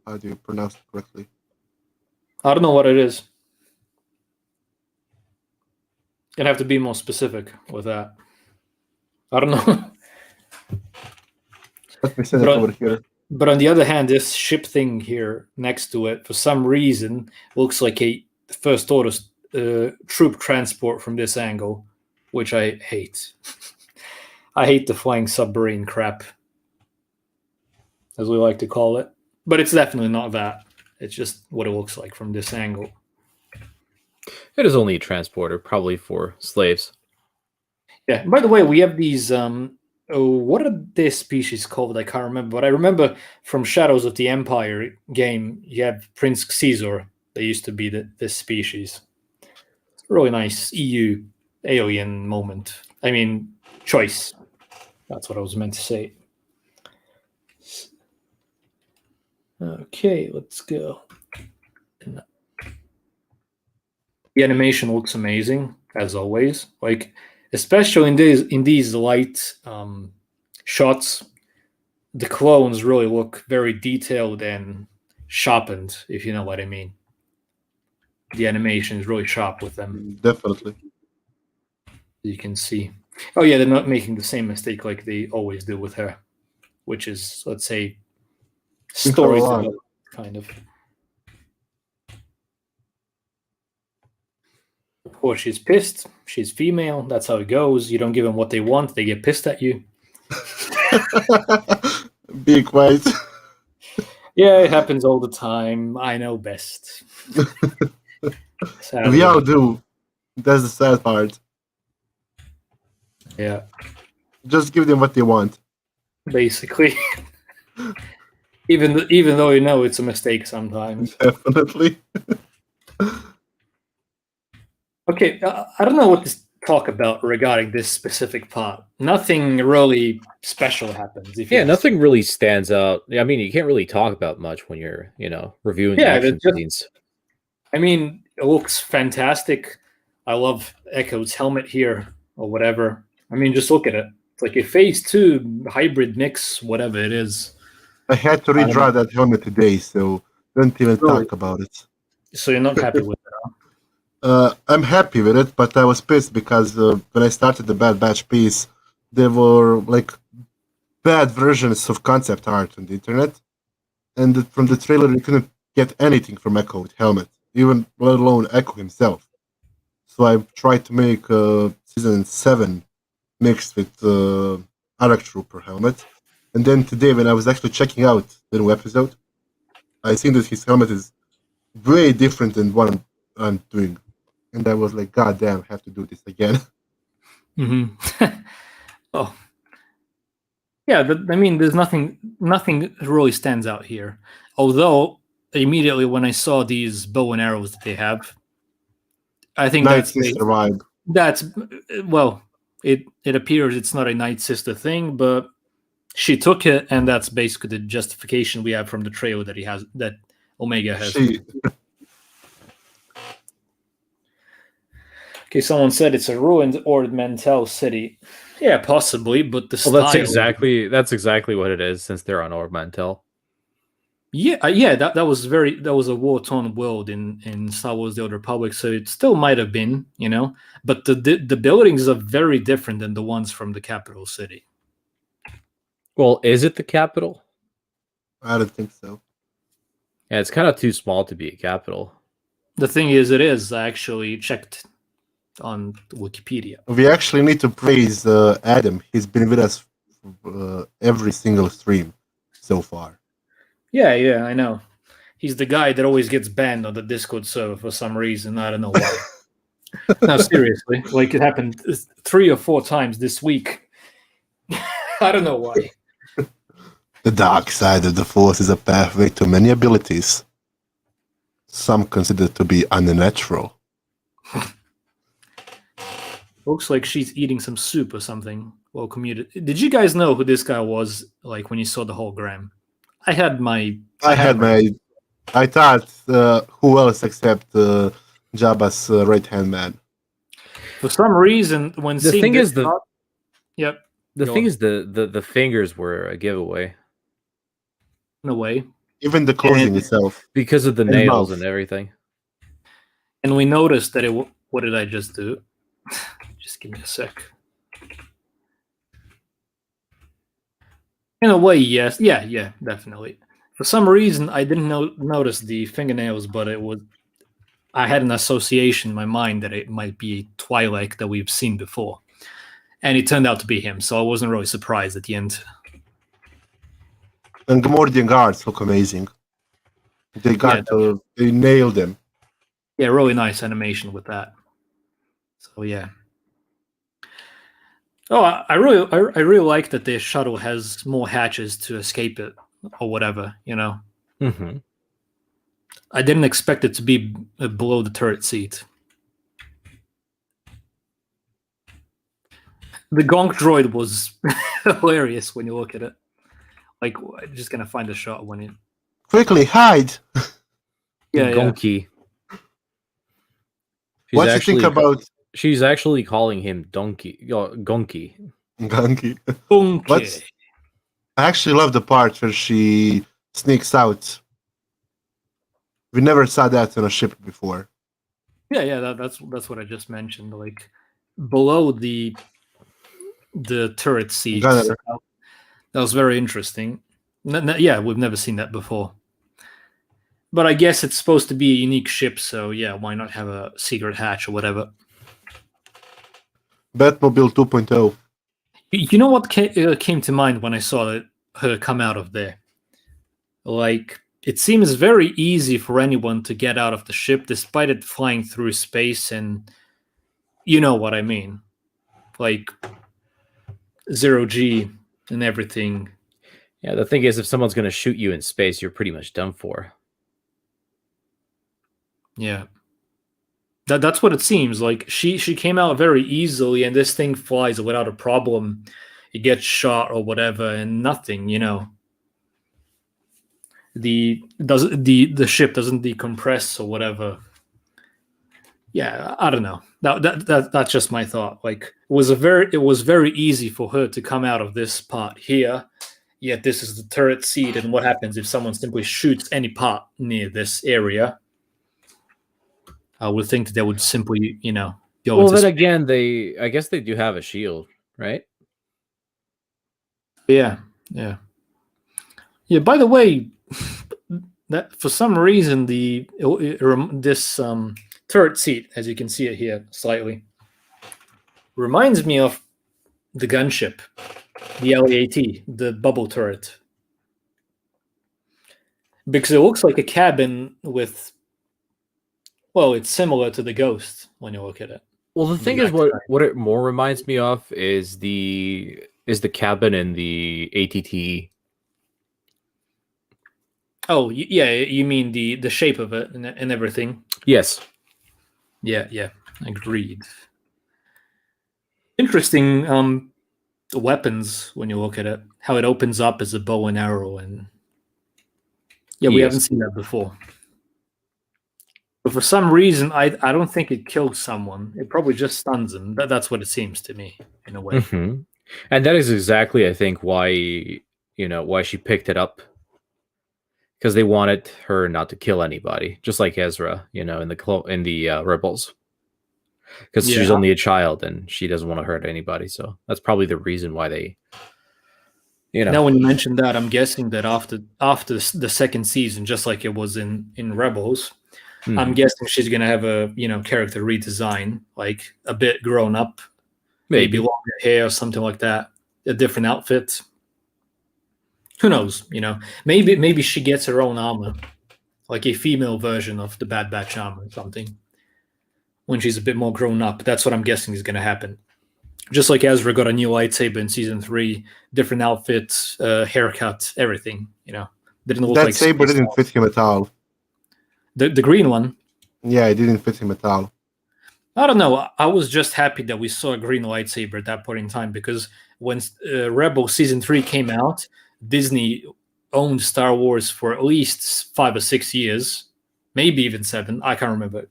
How do you pronounce it correctly? I don't know what it is. You'd have to be more specific with that. I don't know. Let me send it over here. But on the other hand, this ship thing here next to it, for some reason, looks like a First Order troop transport from this angle, which I hate. I hate the flying submarine crap, as we like to call it. But it's definitely not that. It's just what it looks like from this angle. It is only a transporter, probably for slaves. Yeah. By the way, we have these. What are this species called? I can't remember. But I remember from Shadows of the Empire game, you have Prince Caesar. They used to be this species. It's a really nice EU alien moment. I mean, choice. That's what I was meant to say. Okay, let's go. The animation looks amazing, as always. Like, especially in these light shots, the clones really look very detailed and sharpened, if you know what I mean. The animation is really sharp with them. Definitely. You can see. Oh yeah, they're not making the same mistake like they always do with her, which is, let's say, stories kind of. Of course, she's pissed. She's female. That's how it goes. You don't give them what they want, they get pissed at you. Be quiet. Yeah, it happens all the time. I know best. We all do. That's the sad part. Yeah, Just give them what they want. basically. Even though you know it's a mistake sometimes. Definitely. Okay, I don't know what to talk about regarding this specific part. Nothing really special happens. If you Yeah, ask. nothing really stands out. I mean, you can't really talk about much when you're, reviewing Yeah, action just- scenes. I mean, it looks fantastic. I love Echo's helmet here or whatever. I mean, just look at it. It's like a Phase 2 hybrid mix, whatever it is. I had to I don't redraw that helmet today, so don't even Really? talk about it. So you're not happy with it? I'm happy with it, but I was pissed because when I started the Bad Batch piece, there were like bad versions of concept art on the internet, and from the trailer you couldn't get anything from Echo with helmet, even let alone Echo himself. So I tried to make season 7 mixed with Arak Trooper helmet, and then today when I was actually checking out the new episode, I seen that his helmet is way different than what I'm doing. And I was like, God damn, I have to do this again. Mm-hmm. Oh, yeah. I mean, there's nothing really stands out here. Although immediately when I saw these bow and arrows that they have, I think Night Sister vibe. that's well, it appears it's not a Night Sister thing, but she took it, and that's basically the justification we have from the trailer that Omega has. Okay, someone said it's a ruined Ord Mantell city. Yeah, possibly, but the style. Well, that's exactly what it is, since they're on Orb Mantell. Yeah. That was a war-torn world in Star Wars: The Old Republic, so it still might have been, but the buildings are very different than the ones from the capital city. Well, is it the capital? I don't think so. Yeah, it's kind of too small to be a capital. The thing is, it is. I actually checked on Wikipedia. We actually need to praise Adam. He's been with us every single stream so far. Yeah, I know. He's the guy that always gets banned on the Discord server for some reason. I don't know why. No, seriously. Like, it happened 3 or 4 times this week. I don't know why. The dark side of the Force is a pathway to many abilities. Some consider to be unnatural. Looks like she's eating some soup or something. Well, commuted. Did you guys know who this guy was? Like, when you saw the hologram, I thought who else except Jabba's right hand man. For some reason, when the seeing thing this is the shot, yep. The thing is the fingers were a giveaway in a way, even the closing itself, because of the and nails mouth. and everything. And we noticed that it. What did I just do? Just give me a sec. In a way, yes. Yeah, definitely. For some reason, I didn't notice the fingernails, but I had an association in my mind that it might be a Twi'lek that we've seen before. And it turned out to be him, so I wasn't really surprised at the end. And Gamorrean guards look amazing. They nailed them. Yeah, really nice animation with that. So yeah. Oh, I really like that the shuttle has more hatches to escape it or whatever, Mm-hmm. I didn't expect it to be below the turret seat. The gonk droid was hilarious when you look at it. Like, I'm just gonna find a shot when it. Quickly hide. Yeah. Gonky. What do you think about? She's actually calling him Donkey. Gonky. Gonky. I actually love the part where she sneaks out. We never saw that on a ship before. Yeah. That's what I just mentioned. Like, below the turret seat. That was very interesting. Yeah, we've never seen that before. But I guess it's supposed to be a unique ship, so yeah, why not have a secret hatch or whatever? Batmobile 2.0. You know what came to mind when I saw her come out of there? Like, it seems very easy for anyone to get out of the ship, despite it flying through space, and you know what I mean, like 0G and everything. Yeah, the thing is, if someone's going to shoot you in space, you're pretty much done for. Yeah. That's what it seems like. She came out very easily, and this thing flies without a problem. It gets shot or whatever, and nothing. The ship doesn't decompress or whatever. Yeah, I don't know. That's just my thought. Like it was very easy for her to come out of this part here. Yet this is the turret seat, and what happens if someone simply shoots any part near this area? I would think that they would simply, go Well, into then space. again, I guess they do have a shield, right? Yeah. By the way, that for some reason this turret seat, as you can see it here slightly, reminds me of the gunship, the LEAT, the bubble turret, because it looks like a cabin with. Well, it's similar to the Ghost when you look at it. Well, the thing is, what it more reminds me of is the cabin in the ATT. Oh, yeah, you mean the shape of it and everything? Yes. Yeah, agreed. Interesting weapons when you look at it. How it opens up as a bow and arrow, and we haven't seen that before. But for some reason, I don't think it kills someone. It probably just stuns them. That's what it seems to me, in a way. Mm-hmm. And that is exactly, I think, why she picked it up. Because they wanted her not to kill anybody, just like Ezra, in the Rebels. Because she's only a child and she doesn't want to hurt anybody. So that's probably the reason why they. Now, when you mention that, I'm guessing that after the second season, just like it was in Rebels, I'm guessing she's gonna have a character redesign, like a bit grown up, maybe longer hair or something like that, a different outfit. Who knows? Maybe she gets her own armor, like a female version of the Bad Batch armor or something, when she's a bit more grown up. That's what I'm guessing is gonna happen. Just like Ezra got a new lightsaber in season 3, different outfits, haircut, everything. Didn't look that like saber didn't fit him at all. The green one. Yeah, it didn't fit him at all. I don't know. I was just happy that we saw a green lightsaber at that point in time, because when Rebel season 3 came out, Disney owned Star Wars for at least 5 or 6 years, maybe even 7. I can't remember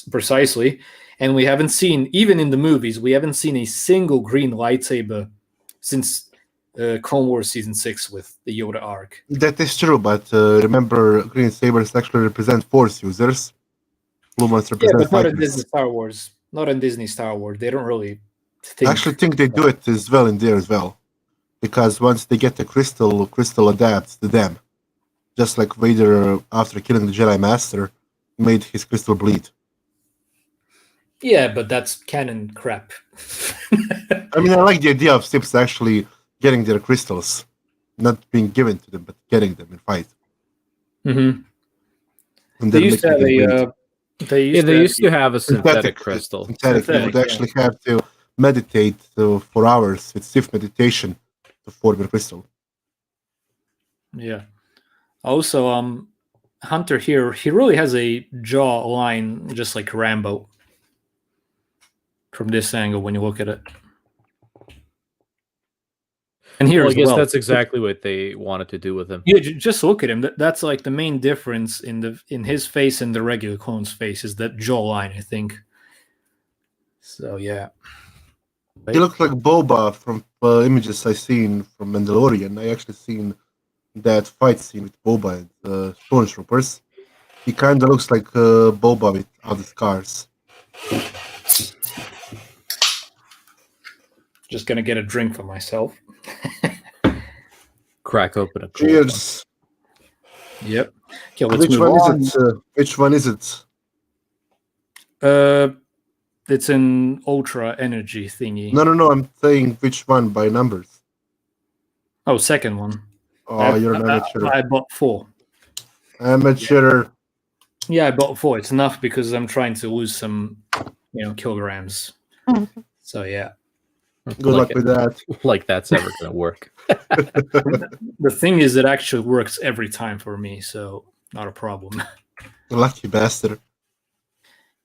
precisely. And we haven't seen, even in the movies, we haven't seen a single green lightsaber since Clone Wars season 6 with the Yoda arc. That is true, but remember, green sabers actually represent Force users. Blue ones represent but not in fighters. Disney Star Wars. Not in Disney Star Wars. They don't really I actually think they do it as well in there as well. Because once they get the crystal adapts to them. Just like Vader, after killing the Jedi Master, made his crystal bleed. Yeah, but that's canon crap. I mean, I like the idea of Sips actually getting their crystals. Not being given to them, but getting them in fight. Mm-hmm. And They used to have they used to have a synthetic crystal. Synthetic. You would actually have to meditate for hours with Sith meditation to form a crystal. Yeah. Also, Hunter here, he really has a jaw line just like Rambo. From this angle, when you look at it, and here I as guess well, that's exactly what they wanted to do with him. Yeah, just look at him. That's like the main difference in his face and the regular clone's face is that jawline, I think. So yeah, he looks like Boba from images I seen from Mandalorian. I actually seen that fight scene with Boba and Stormtroopers. He kind of looks like Boba with all the scars. Just gonna get a drink for myself. Crack open a cool Cheers. One. Yep. Okay, let's Which move one on. is it? Which one is it? It's an ultra energy thingy. No. I'm saying which one by numbers. Oh, second one. Oh, you're not sure. I bought 4. Amateur. Yeah, I bought 4. It's enough because I'm trying to lose some, kilograms. So yeah. Good luck with that. Like that's ever gonna work. The thing is, it actually works every time for me, so not a problem. Lucky bastard.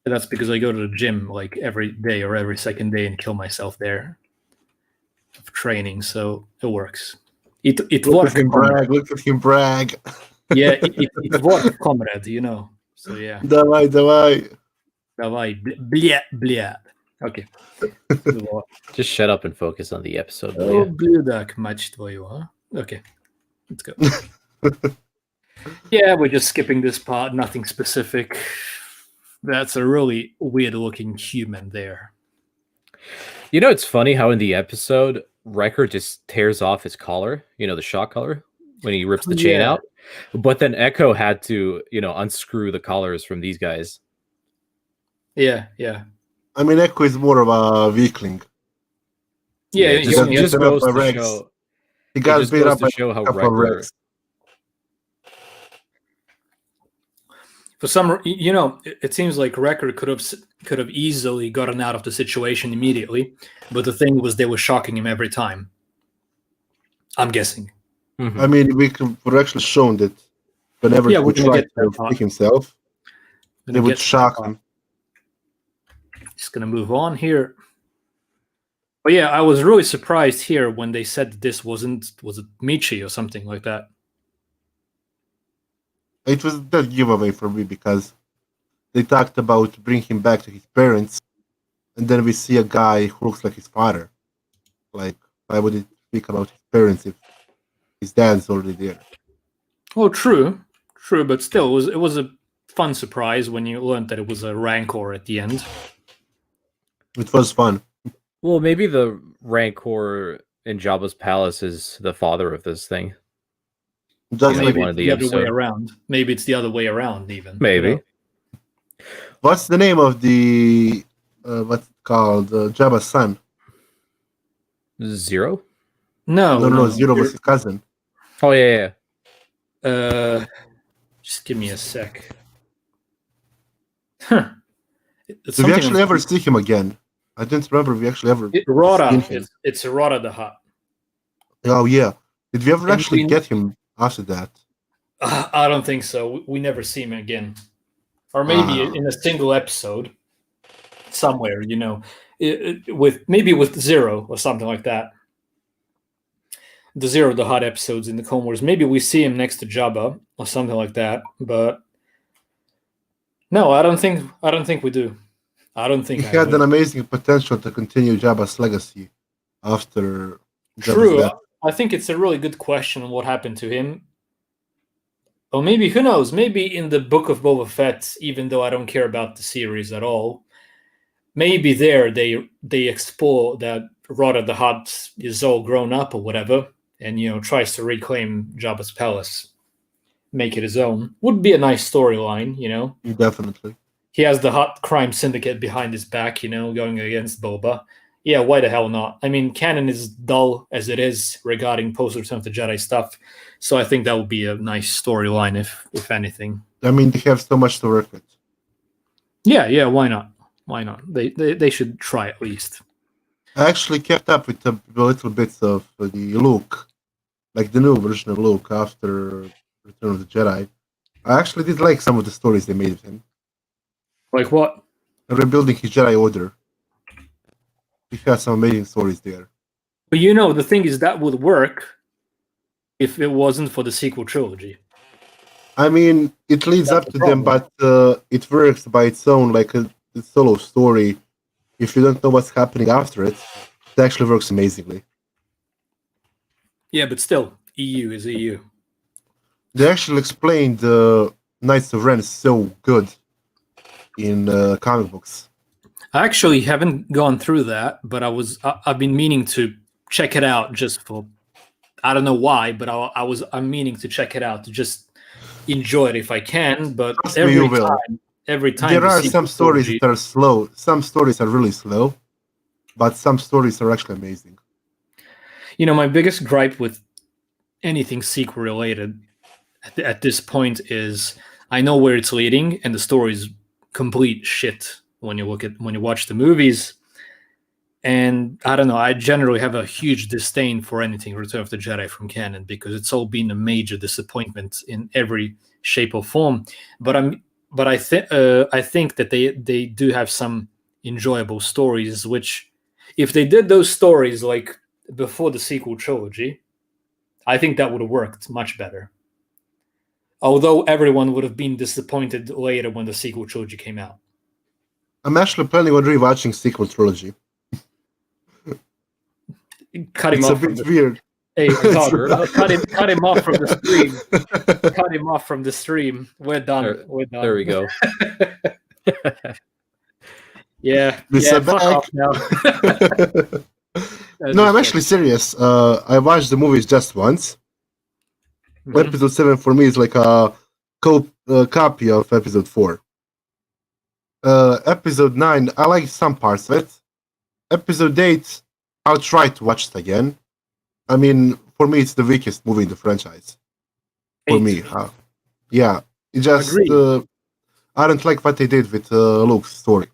That's because I go to the gym like every day or every second day and kill myself there of training, so it works. It Look works. at him brag. Look at him brag. Yeah, it works, comrade. So yeah. Давай. Давай, bля. Okay. Just shut up and focus on the episode. will Oh, ya? блюдак, мать твою, huh? Okay, let's go. Yeah, we're just skipping this part, nothing specific. That's a really weird-looking human there. You know, it's funny how in the episode, Wrecker just tears off his collar, the shock collar, when he rips the chain Yeah. out. But then Echo had to, unscrew the collars from these guys. Yeah. I mean, Echo is more of a weakling. Yeah, it he just, only just beat up goes by to Rex. show. He It got just beat goes up to by show how a couple of Wrecker. Rex. For some, it seems like Wrecker could have easily gotten out of the situation immediately, but the thing was they were shocking him every time. I'm guessing. Mhm. I mean, we're actually shown that whenever Yeah, he we're gonna tried get to that to part. free himself, Gonna they would get to that shock part. him. Just gonna move on here. But yeah, I was really surprised here when they said that this was it Michi or something like that. It was that giveaway for me because they talked about bringing him back to his parents, and then we see a guy who looks like his father. Like, why would he speak about his parents if his dad's already there? Well, true, but still, it was a fun surprise when you learned that it was a Rancor at the end. It was fun. Well, maybe the Rancor in Jabba's palace is the father of this thing. Just Yeah, like, Maybe one it's of the the other way episode. around. Maybe it's the other way around, even. Maybe. what's the name of the what's it called? Jabba's son? Zero? No. Zero was his cousin. Oh, yeah. Just give me a sec. Huh. It's Did we something actually on- ever see him again? I didn't remember we actually ever Rora. seen him. It's Rora the Hutt. Oh yeah. Did we ever And actually we- get him after that? I don't think so. We never see him again, or maybe in a single episode somewhere. With Zero or something like that. The Zero the Hutt episodes in the Clone Wars. Maybe we see him next to Jabba or something like that. But no, I don't think we do. I don't think He had an amazing potential to continue Jabba's legacy after Jabba's True. death. I think it's a really good question on what happened to him. Or maybe, who knows? Maybe in the Book of Boba Fett, even though I don't care about the series at all, maybe there they explore that Rora the Hutt is all grown up or whatever, and tries to reclaim Jabba's palace, make it his own. Would be a nice storyline, Definitely. He has the Hutt crime syndicate behind his back, going against Boba. Yeah, why the hell not? I mean, canon is dull as it is regarding post-Return of the Jedi stuff, so I think that would be a nice storyline, if anything. I mean, they have so much to work with. Yeah, why not? Why not? They should try at least. I actually kept up with the little bits of the Luke, like the new version of Luke after Return of the Jedi. I actually did like some of the stories they made of him. Like what? Rebuilding his Jedi Order. He has some amazing stories there. But the thing is that would work if it wasn't for the sequel trilogy. I mean, it leads That's up the to them, but it works by its own, like a solo story. If you don't know what's happening after it, it actually works amazingly. Yeah, but still, EU is EU. They actually explained the Knights of Ren so good in comic books. I actually haven't gone through that, but I've been meaning to check it out just for, I don't know why, but I'm meaning to check it out to just enjoy it if I can. But Trust me, you will. every time There the are sequel some stories trilogy- that are slow. Some stories are really slow, but some stories are actually amazing. My biggest gripe with anything sequel related at this point is I know where it's leading, and the story is complete shit when you watch the movies. And I don't know, I generally have a huge disdain for anything Return of the Jedi from canon because it's all been a major disappointment in every shape or form. But I think that they do have some enjoyable stories, which if they did those stories like before the sequel trilogy, I think that would have worked much better. Although everyone would have been disappointed later when the sequel trilogy came out. I'm actually planning on rewatching sequel trilogy. Cut him It's off a from bit the weird. Hey, It's- God, cut him off from the stream. Cut him off from the stream. We're done. We're done. There we go. Yeah, Mr. fuck Back. off now. No, I'm actually serious. I watched the movies just once. Mhm. Episode 7 for me is like a copy of episode 4. Episode 9, I like some parts of it. Episode 8, I'll try to watch it again. I mean, for me, it's the weakest movie in the franchise. For 8. me, yeah. It just, Agreed. I don't like what they did with Luke's story.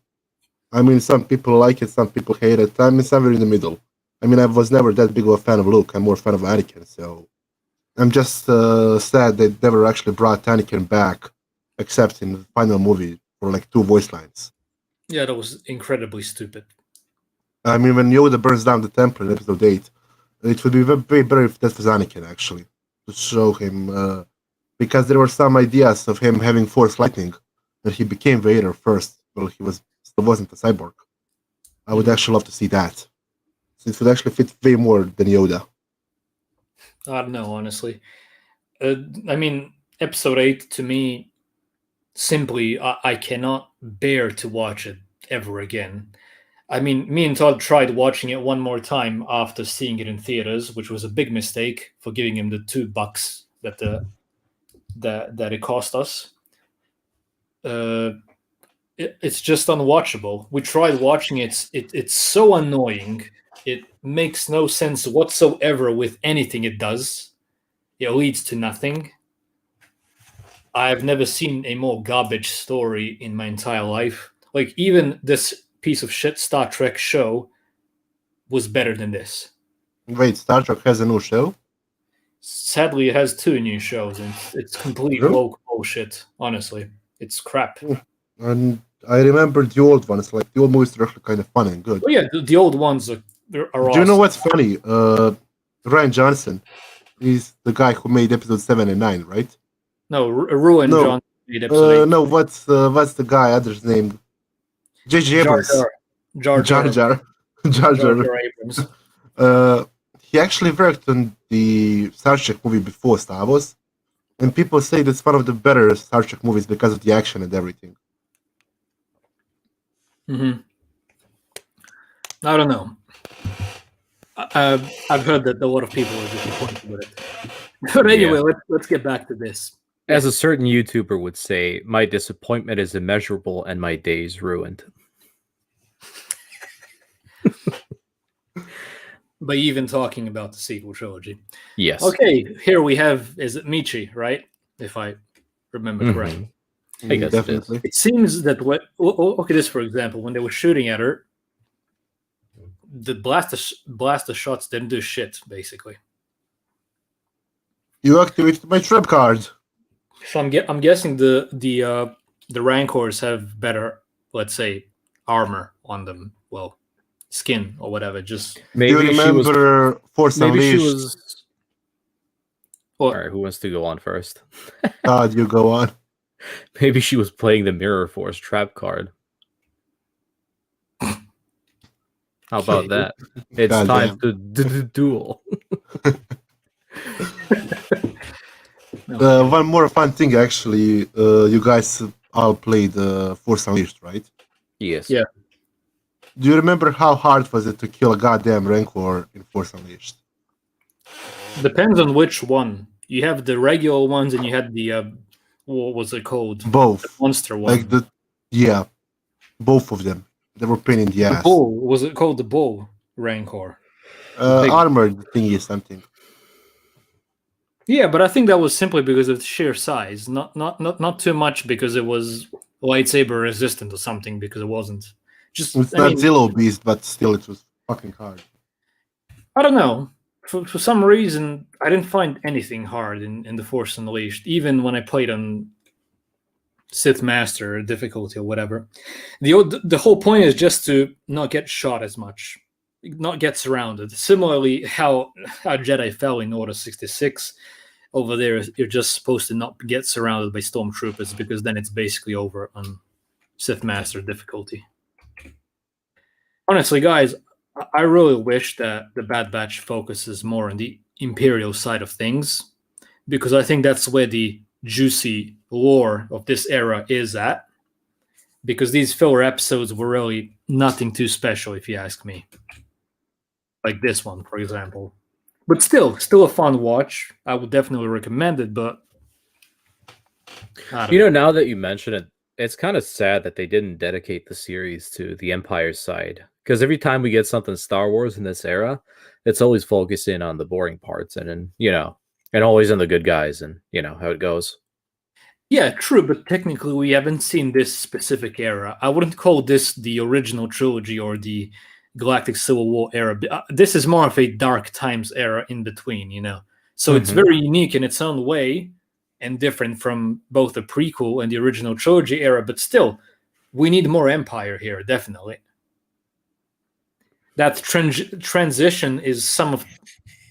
I mean, some people like it, some people hate it. I'm somewhere in the middle. I mean, I was never that big of a fan of Luke. I'm more a fan of Anakin, so I'm just sad they never actually brought Anakin back, except in the final movie for like 2 voice lines. Yeah, that was incredibly stupid. I mean, when Yoda burns down the temple in episode 8, it would be very better if that was Anakin, actually, to show him, because there were some ideas of him having Force lightning, that he became Vader first, well, he still wasn't a cyborg. I would actually love to see that. So it would actually fit way more than Yoda. I don't know, honestly. I mean, episode 8 to me, simply, I cannot bear to watch it ever again. I mean, me and Todd tried watching it one more time after seeing it in theaters, which was a big mistake for giving him the $2 that it cost us. It's just unwatchable. We tried watching it. It's so annoying. It makes no sense whatsoever with anything it does. It leads to nothing. I've never seen a more garbage story in my entire life. Like, even this piece of shit Star Trek show was better than this. Wait, Star Trek has a new show? Sadly, it has 2 new shows, and it's complete Really? woke bullshit. Honestly, it's crap. And I remember the old ones, like the old movies are actually kind of fun and good. Well, yeah, the old ones are awesome. Do you know what's funny? Ryan Johnson is the guy who made episode 7 and 9, right? No, Ruin No. John made episode 8. No, what's the guy other's name? J.J. Jar Abrams. Jar. Jar Jar. Jar Jar. Abrams. He actually worked on the Star Trek movie before Star Wars, and people say that's one of the better Star Trek movies because of the action and everything. Mm-hmm. I don't know. I've heard that a lot of people are disappointed with it. But anyway, let's get back to this. As a certain YouTuber would say, my disappointment is immeasurable and my day's ruined. By even talking about the sequel trilogy. Yes. Okay, here we have, is it Michi, right? If I remember correctly. I guess Definitely. It seems that look at this, for example, when they were shooting at her, the blaster shots didn't do shit, basically. You activated my trap card. So I'm guessing the Rancors have better, let's say, armor on them. Well, skin or whatever. Just Maybe Do you remember Force Maybe she Unleashed? was. well, All right, who wants to go on first? God, you go on. Maybe she was playing the Mirror Force trap card. How about that? It's God time to duel. One more fun thing, actually. You guys all played Force Unleashed, right? Yes. Yeah. Do you remember how hard was it to kill a goddamn Rancor in Force Unleashed? depends on which one. You have the regular ones, and you had the what was it called? Both. The monster one. Like both of them. They were pain in the The ass. bull, was it called the bull Rancor? big- Armored thingy something. Yeah, but I think that was simply because of the sheer size, not too much because it was lightsaber resistant or something. Because it wasn't. Just, It's I not mean, Zillow Beast, but still, it was fucking hard. I don't know. For some reason, I didn't find anything hard in The Force Unleashed, even when I played on Sith Master difficulty or whatever. The whole point is just to not get shot as much, not get surrounded. Similarly, how Jedi fell in Order 66. Over there, you're just supposed to not get surrounded by stormtroopers because then it's basically over on Sith Master difficulty. Honestly, guys, I really wish that the Bad Batch focuses more on the Imperial side of things because I think that's where the juicy lore of this era is at. Because these filler episodes were really nothing too special, if you ask me. Like this one, for example. But still a fun watch. I would definitely recommend it, but I don't know. Now that you mention it, it's kind of sad that they didn't dedicate the series to the Empire side. Because every time we get something Star Wars in this era, it's always focusing on the boring parts and and always on the good guys and how it goes. Yeah, true, but technically we haven't seen this specific era. I wouldn't call this the original trilogy or the Galactic Civil War era. This is more of a Dark Times era in between, So it's very unique in its own way and different from both the prequel and the original trilogy era, but still, we need more Empire here, definitely. That transition is some of,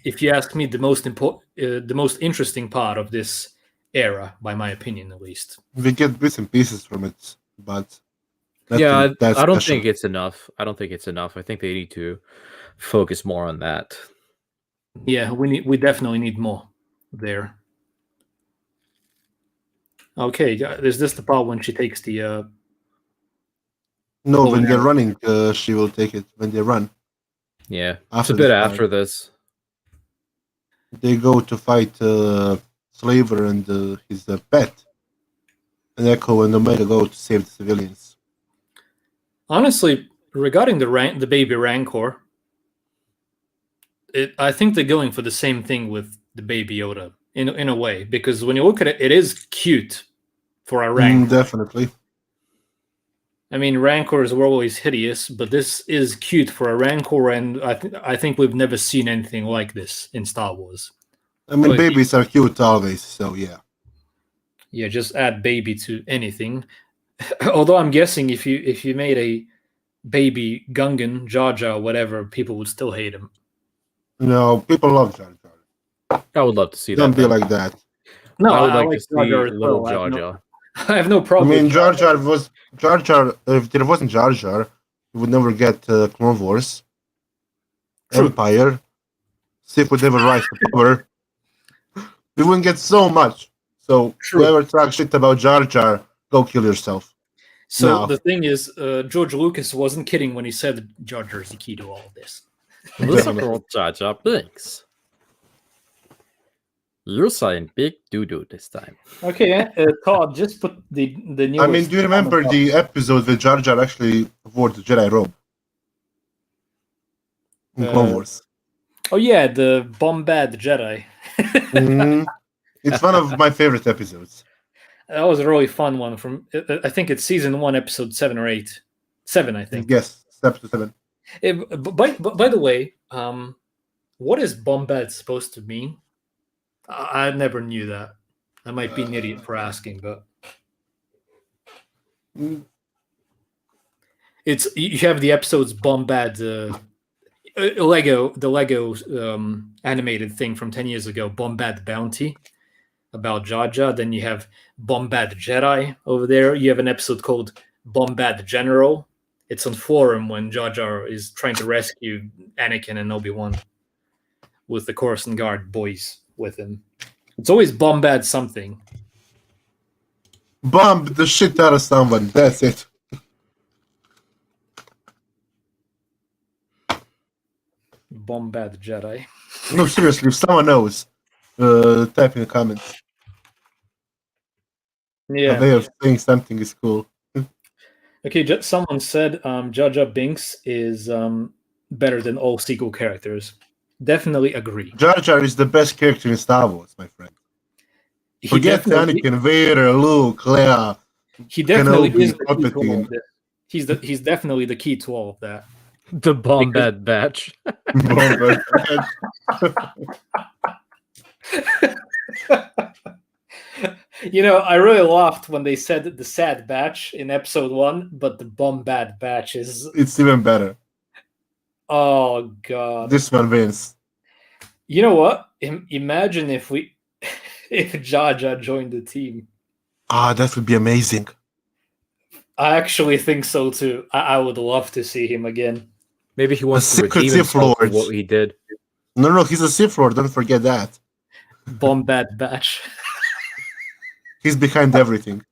if you ask me, the most interesting part of this era, by my opinion, at least. We get bits and pieces from it, but I don't think it's enough. I think they need to focus more on that. Yeah, we definitely need more there. Okay, is this the part when she takes the? No, when they're running, she will take it when they run. Yeah, it's a bit after this. They go to fight Slaver and his pet, and Echo and Omega go to save the civilians. Honestly, regarding the baby Rancor, I think they're going for the same thing with the baby Yoda in a way, because when you look at it, it is cute for a Rancor. Definitely. I mean, Rancors were always hideous, but this is cute for a Rancor, and I think we've never seen anything like this in Star Wars. I mean, babies are cute always, so yeah. Yeah, just add baby to anything. Although I'm guessing if you made a baby Gungan, Jar Jar, whatever, people would still hate him. No, people love Jar Jar. I would love to see Don't that. Don't be like that. No, I would like to Jar see Jar as little well. Jar Jar. I have no problem. I mean, Jar Jar. If there wasn't Jar Jar, we would never get Clone Wars, True. Empire, Sith would never rise to power. We wouldn't get so much. So whoever talks shit about Jar Jar, go kill yourself. So the thing is, George Lucas wasn't kidding when he said Jar Jar is the key to all of this. Listen, Jar Jar Binks. You're saying big doo-doo this time. Okay, Todd, just put the new. I mean, do you remember the episode where Jar Jar actually wore the Jedi robe? In Clone Wars. Oh yeah, the Bombad Jedi. It's one of my favorite episodes. That was a really fun one. From I think it's season 1, episode 7 or 8. 7, I think. Yes, episode 7. By the way, what is Bombad supposed to mean? I never knew that. I might be an idiot for asking, but it's you have the episodes Bombad, the Lego animated thing from 10 years ago, Bombad Bounty, about Jar Jar. Then you have Bombad Jedi over there. You have an episode called Bombad General. It's on forum when Jar Jar is trying to rescue Anakin and Obi-Wan with the Coruscant Guard boys with him. It's always Bombad something. Bomb the shit out of someone. That's it. Bombad Jedi. No, seriously, if someone knows, type in the comments. Yeah. A way of saying something is cool. Okay, someone said Jar Jar Binks is better than all sequel characters. Definitely agree. Jar Jar is the best character in Star Wars, my friend. He Forget definitely, Anakin, Vader, Luke, Leia, he definitely Kenobi, is the key to all Palpatine. of this. He's definitely the key to all of that. The Bombad batch. Bombad. I really laughed when they said the sad batch in episode 1, but the Bombad batch is, It's even better. oh god. This one wins. You know what? Imagine if if Jar Jar joined the team. Ah, that would be amazing. I actually think so too. I would love to see him again. Maybe he wants to secret redeem Sith himself for Lords. what he did. No, he's a Sith Lord. Don't forget that. Bombad batch. He's behind everything.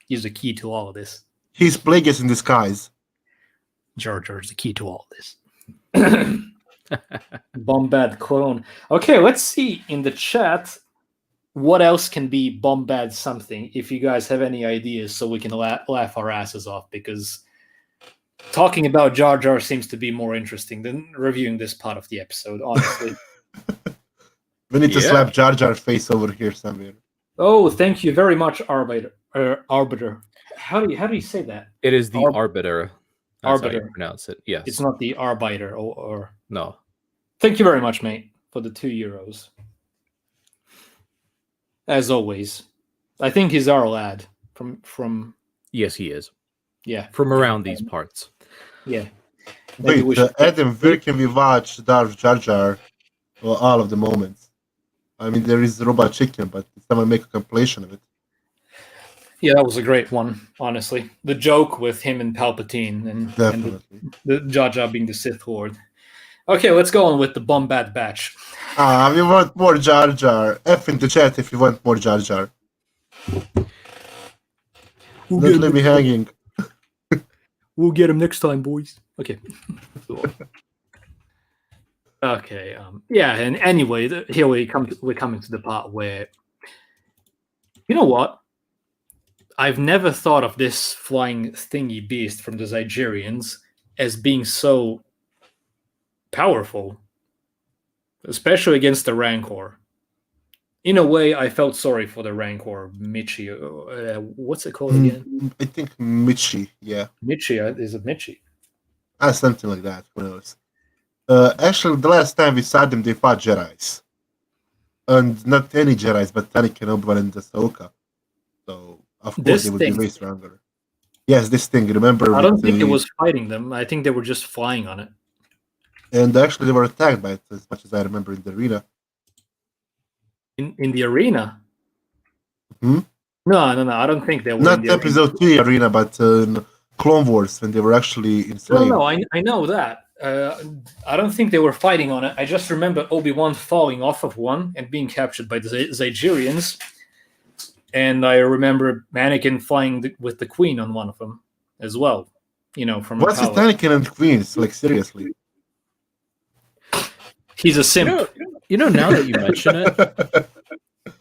He's the key to all of this. He's Plagueis in disguise. Jar Jar is the key to all of this. Bombad clone. Okay, let's see in the chat what else can be Bombad something. If you guys have any ideas, so we can laugh our asses off, because talking about Jar Jar seems to be more interesting than reviewing this part of the episode, honestly. We need to slap Jar Jar face over here somewhere. Oh, thank you very much, Arbiter. Arbiter. How do you say that? It is the Arbiter. That's how you Arbiter. pronounce it. Yes. It's not the Arbiter or No. Thank you very much, mate, for the €2. As always. I think he's our lad from Yes, he is. Yeah. From around these parts. Yeah. Wait, Adam, where can we watch Darth Jar Jar all of the moments? I mean, there is Robot Chicken, but someone make a compilation of it. Yeah, that was a great one, honestly. The joke with him and Palpatine and the Jar Jar being the Sith Lord. Okay, let's go on with the Bombad batch. We want more Jar Jar. F in the chat if you want more Jar Jar. Don't leave me hanging. We'll get him next time, boys. Okay. Okay. Yeah. And anyway, here we're coming to the part where, you know what? I've never thought of this flying thingy beast from the Zygerians as being so powerful, especially against the Rancor. In a way, I felt sorry for the Rancor, Michi. What's it called again? I think Michi, yeah. Michi, is it Michi? Something like that, who knows. Actually, the last time we saw them, they fought Jedis. And not any Jedis, but Anakin, Obi-Wan, and Ahsoka. So, of course, they would be way stronger. Yes, this thing, remember? I don't think it was fighting them. I think they were just flying on it. And actually, they were attacked by it, as much as I remember, in the arena. In the arena? Hmm? No, I don't think they were. Not in the episode 3 arena, but in Clone Wars, when they were actually enslaved. No, I know that. I don't think they were fighting on it. I just remember Obi-Wan falling off of one and being captured by the Zygerians. And I remember Anakin flying with the Queen on one of them as well. From what's with Anakin and Queens? Like, seriously. He's a simp. You know, now that you mention it,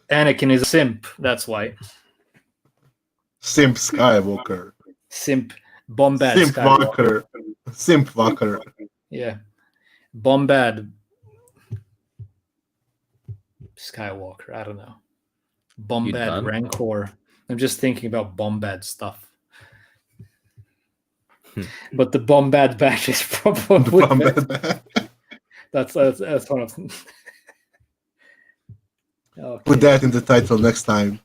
Anakin is a simp. That's why. Simp Skywalker. Simp Bombad Simp Walker. Simp Walker. Yeah. Bombad Skywalker. I don't know. Bombad Rancor. I'm just thinking about Bombad stuff. But the Bombad batch is probably that's one of them. Okay. Put that in the title next time.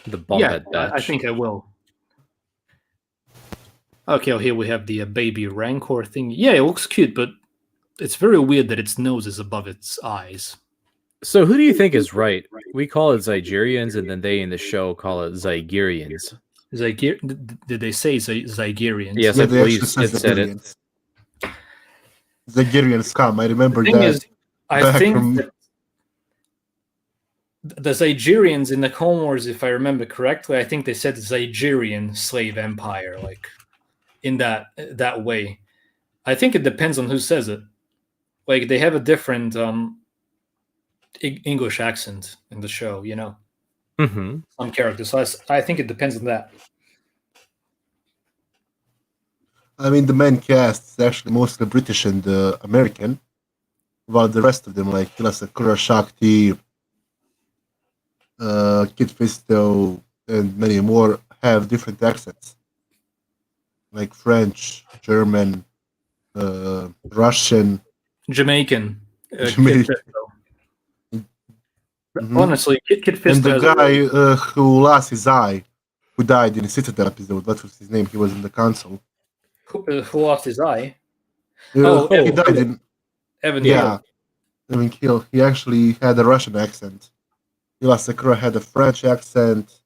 The Bombad batch. I think I will. Okay, here we have the baby Rancor thing. Yeah, it looks cute, but it's very weird that its nose is above its eyes. So who do you think is right? We call it Zygerians, and then they in the show call it Zygerians. Did they say Zygerians? Yes, I believe it said it. Zygerian scum. I remember the that. Is, I think that the Zygerians in the Clone Wars, if I remember correctly, I think they said Zygerian slave empire, like in that way. I think it depends on who says it. Like they have a different English accent in the show, Mm-hmm. Some characters. So I think it depends on that. I mean, the main cast is actually mostly British and American, while the rest of them, like Sakura Shakti, Kid Fisto, and many more, have different accents, like French, German, Russian, Jamaican. Kid Jamaican. Fisto. Mhm. Honestly, Kid And Fisto the has a guy who lost his eye, who died in the Citadel episode, what was his name? He was in the council. who lost his eye. He Evan died Peel. in, Evan yeah, Peel. I mean, he actually had a Russian accent. Ila Sakura had a French accent.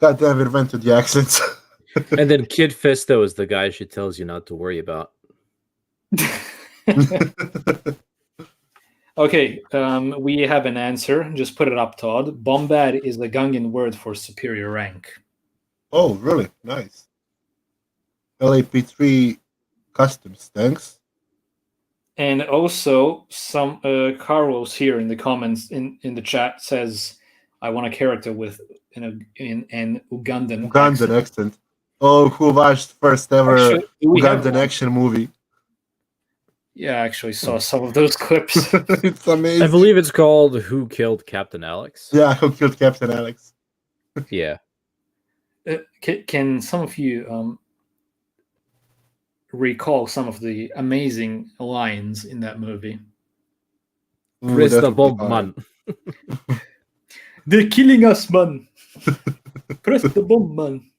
God damn, we invented the accents. And then Kid Fisto is the guy she tells you not to worry about. Okay, we have an answer. Just put it up, Todd. Bombad is the Gungan word for superior rank. Oh, really? Nice. LAP3 customs, thanks. And also, some Carlos here in the comments in the chat says, "I want a character with in an Ugandan accent. Oh, who watched first ever Actually, we have Ugandan one. action movie? Yeah, I actually saw some of those clips. It's amazing. I believe it's called Who Killed Captain Alex? Yeah, Who Killed Captain Alex? Yeah. Can some of you recall some of the amazing lines in that movie? Ooh, Press that the would be bomb, hard. man. They're killing us, man. Press the bomb, man.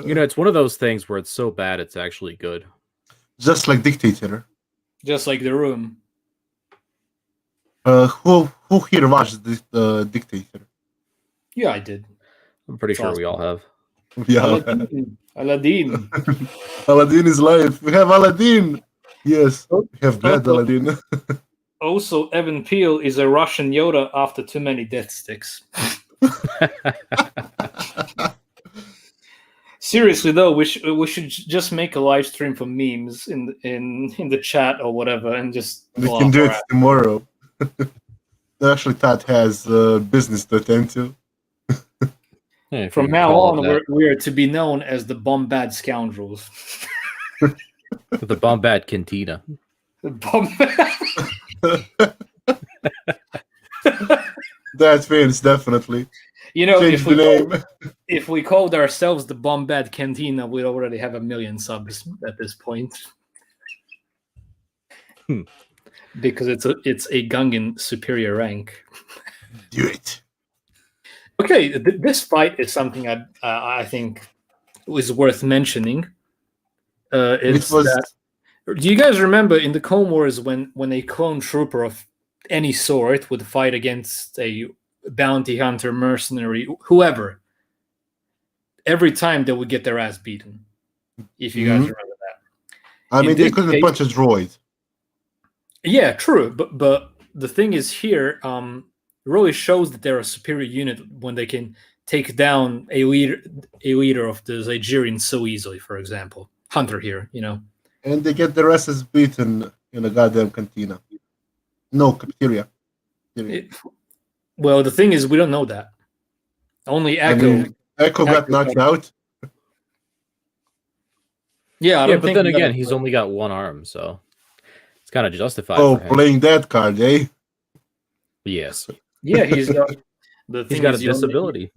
You know, it's one of those things where it's so bad it's actually good. Just like Dictator. Just like The Room. Who here watched the Dictator? Yeah, I did. I'm pretty It's sure awesome. we all have. Yeah. Aladdin. Aladdin is life. We have Aladdin. Yes, Oh, we have bad oh, oh. Aladdin. Also, Evan Peel is a Russian Yoda after too many death sticks. Seriously though, we should just make a live stream for memes in the chat or whatever, and just We can do it around. tomorrow. Actually, Todd has business to attend to. Yeah, From now on, we're to be known as the Bombad Scoundrels. The Bombad Cantina. The Bombad. That fits definitely. You know, Change the name. If we called ourselves the Bombad Cantina, we'd already have 1 million subs at this point. Because it's a Gungan superior rank. Do it. Okay, this fight is something I think is worth mentioning. Do you guys remember in the Clone Wars when a clone trooper of any sort would fight against a bounty hunter, mercenary, whoever? Every time they would get their ass beaten. If you guys remember that. I mean, they couldn't punch a droid. Yeah, true. But the thing is here, really shows that they're a superior unit when they can take down a leader of the Zygerians so easily, for example. Hunter here, you know. And they get their asses beaten in a goddamn cantina. No, cafeteria. Well, the thing is, we don't know that. Only Echo. Echo got knocked out. Yeah, I don't think. But then again, he's only got one arm, so it's kind of justified. Oh, for him. playing that card, eh? Yes. Yeah, he's got a disability.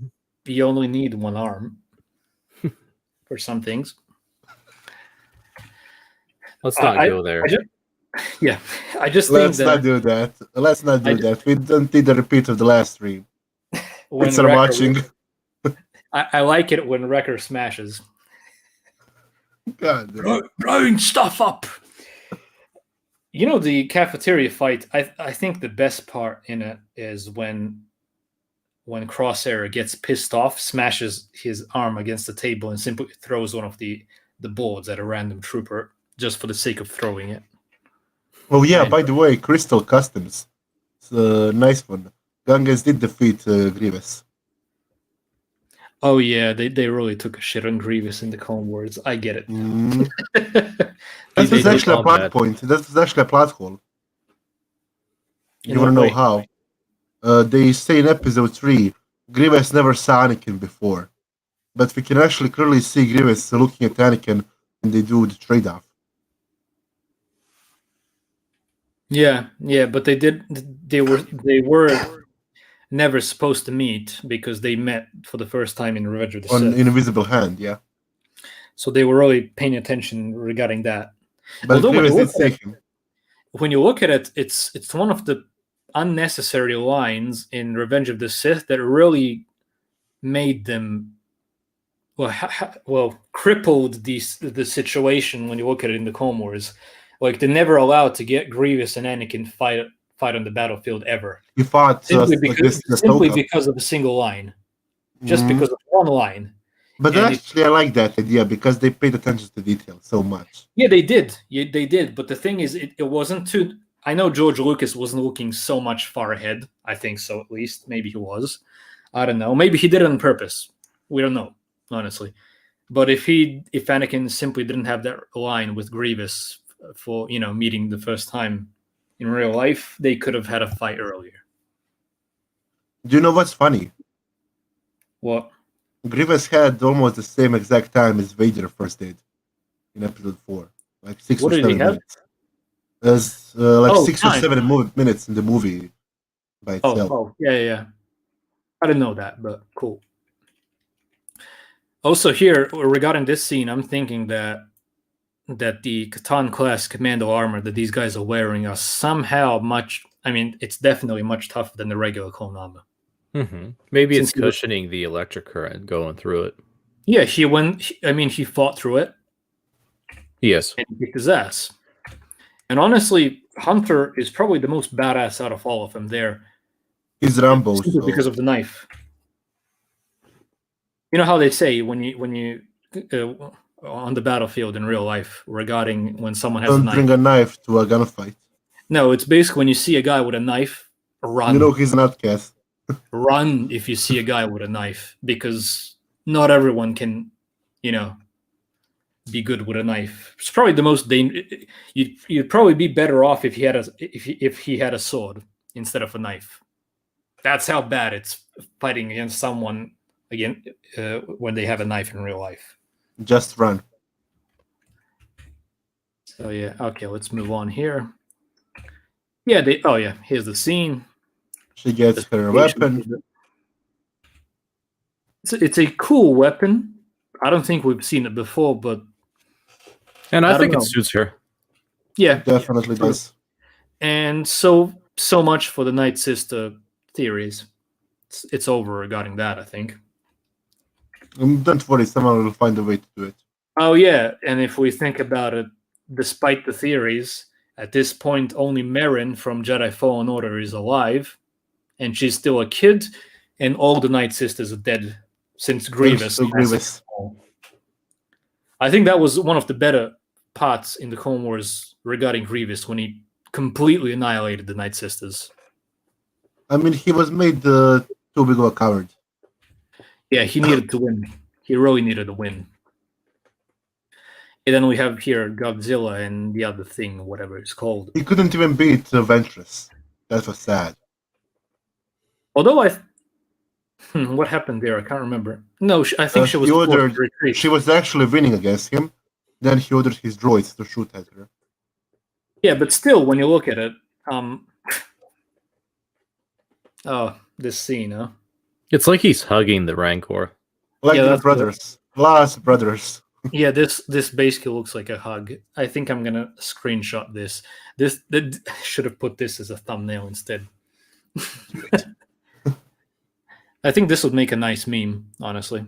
You only need one arm for some things. Let's not go there. I just think Let's not do that. Let's not do that. We don't need a repeat of the last stream. It's watching. I like it when Wrecker smashes. God, blowing stuff up. You know, the cafeteria fight, I think the best part in it is when Crosshair gets pissed off, smashes his arm against the table, and simply throws one of the boards at a random trooper just for the sake of throwing it. Oh yeah, by the way, Crystal Customs. It's a nice one. Gungans did defeat Grievous. Oh yeah, they really took a shit on Grievous in the Clone Wars. I get it. That was actually a plot point. That was actually a plot hole. You want to know how? They say in episode 3, Grievous never saw Anakin before. but we can actually clearly see Grievous looking at Anakin when they do the trade-off. Yeah, but they were never supposed to meet because they met for the first time in Revenge of the On Sith. Invisible Hand, yeah. So they were really paying attention regarding that. But Although Grievous did see him. when you look at it, it's one of the unnecessary lines in Revenge of the Sith that really made them crippled the situation when you look at it in the Clone Wars. Like they're never allowed to get Grievous and Anakin fight on the battlefield ever. He fought Simply Ahsoka. because of a single line. Just because of one line. But actually, I like that idea because they paid attention to detail so much. Yeah, they did. They did. But the thing is, it wasn't too. I know George Lucas wasn't looking so much far ahead. I think so, at least. Maybe he was. I don't know. Maybe he did it on purpose. We don't know, honestly. But if Anakin simply didn't have that line with Grievous for meeting the first time in real life, they could have had a fight earlier. Do you know what's funny? What? Grievous had almost the same exact time as Vader first did in Episode 4, like 6 What or did 7 he have? minutes. There's like 6 time. or 7 minutes in the movie by itself. Oh, yeah. I didn't know that, but cool. Also, here regarding this scene, I'm thinking that the Catan class commando armor that these guys are wearing are somehow much. I mean, it's definitely much tougher than the regular clone armor. Mm-hmm. Maybe it's cushioning the electric current going through it. Yeah, he fought through it. Yes. And he kicked his ass. And honestly, Hunter is probably the most badass out of all of them there. He's Rambo. Because of the knife. You know how they say when you on the battlefield in real life regarding when someone has a knife. Don't bring a knife to a gunfight. No, it's basically when you see a guy with a knife, run. You know he's an outcast. Run if you see a guy with a knife, because not everyone can, be good with a knife. It's probably the most dangerous. You'd probably be better off if he had a sword instead of a knife. That's how bad it's fighting against someone when they have a knife in real life. Just run. So yeah, okay, let's move on here. Yeah, here's the scene. She gets her weapon. It's a cool weapon. I don't think we've seen it before, but I think it suits her. Yeah, definitely does. And so much for the Night Sister theories. It's over regarding that, I think. Don't worry, someone will find a way to do it. Oh yeah, and if we think about it, despite the theories, at this point only Merrin from Jedi Fallen Order is alive, and she's still a kid, and all the Night Sisters are dead since Grievous. I think that was one of the better parts in the Clone Wars regarding Grievous when he completely annihilated the Night Sisters. I mean, he was made too big of a coward. Yeah, he needed to win. He really needed to win. And then we have here Godzilla and the other thing, whatever it's called. He couldn't even beat Ventress. That was sad. Although what happened there? I can't remember. No, I think she was ordered. She was actually winning against him. Then he ordered his droids to shoot at her. Yeah, but still, when you look at it, this scene, huh? It's like he's hugging the Rancor. Like the brothers, last brothers. Yeah, this basically looks like a hug. I think I'm gonna screenshot this. That should have put this as a thumbnail instead. I think this would make a nice meme, honestly.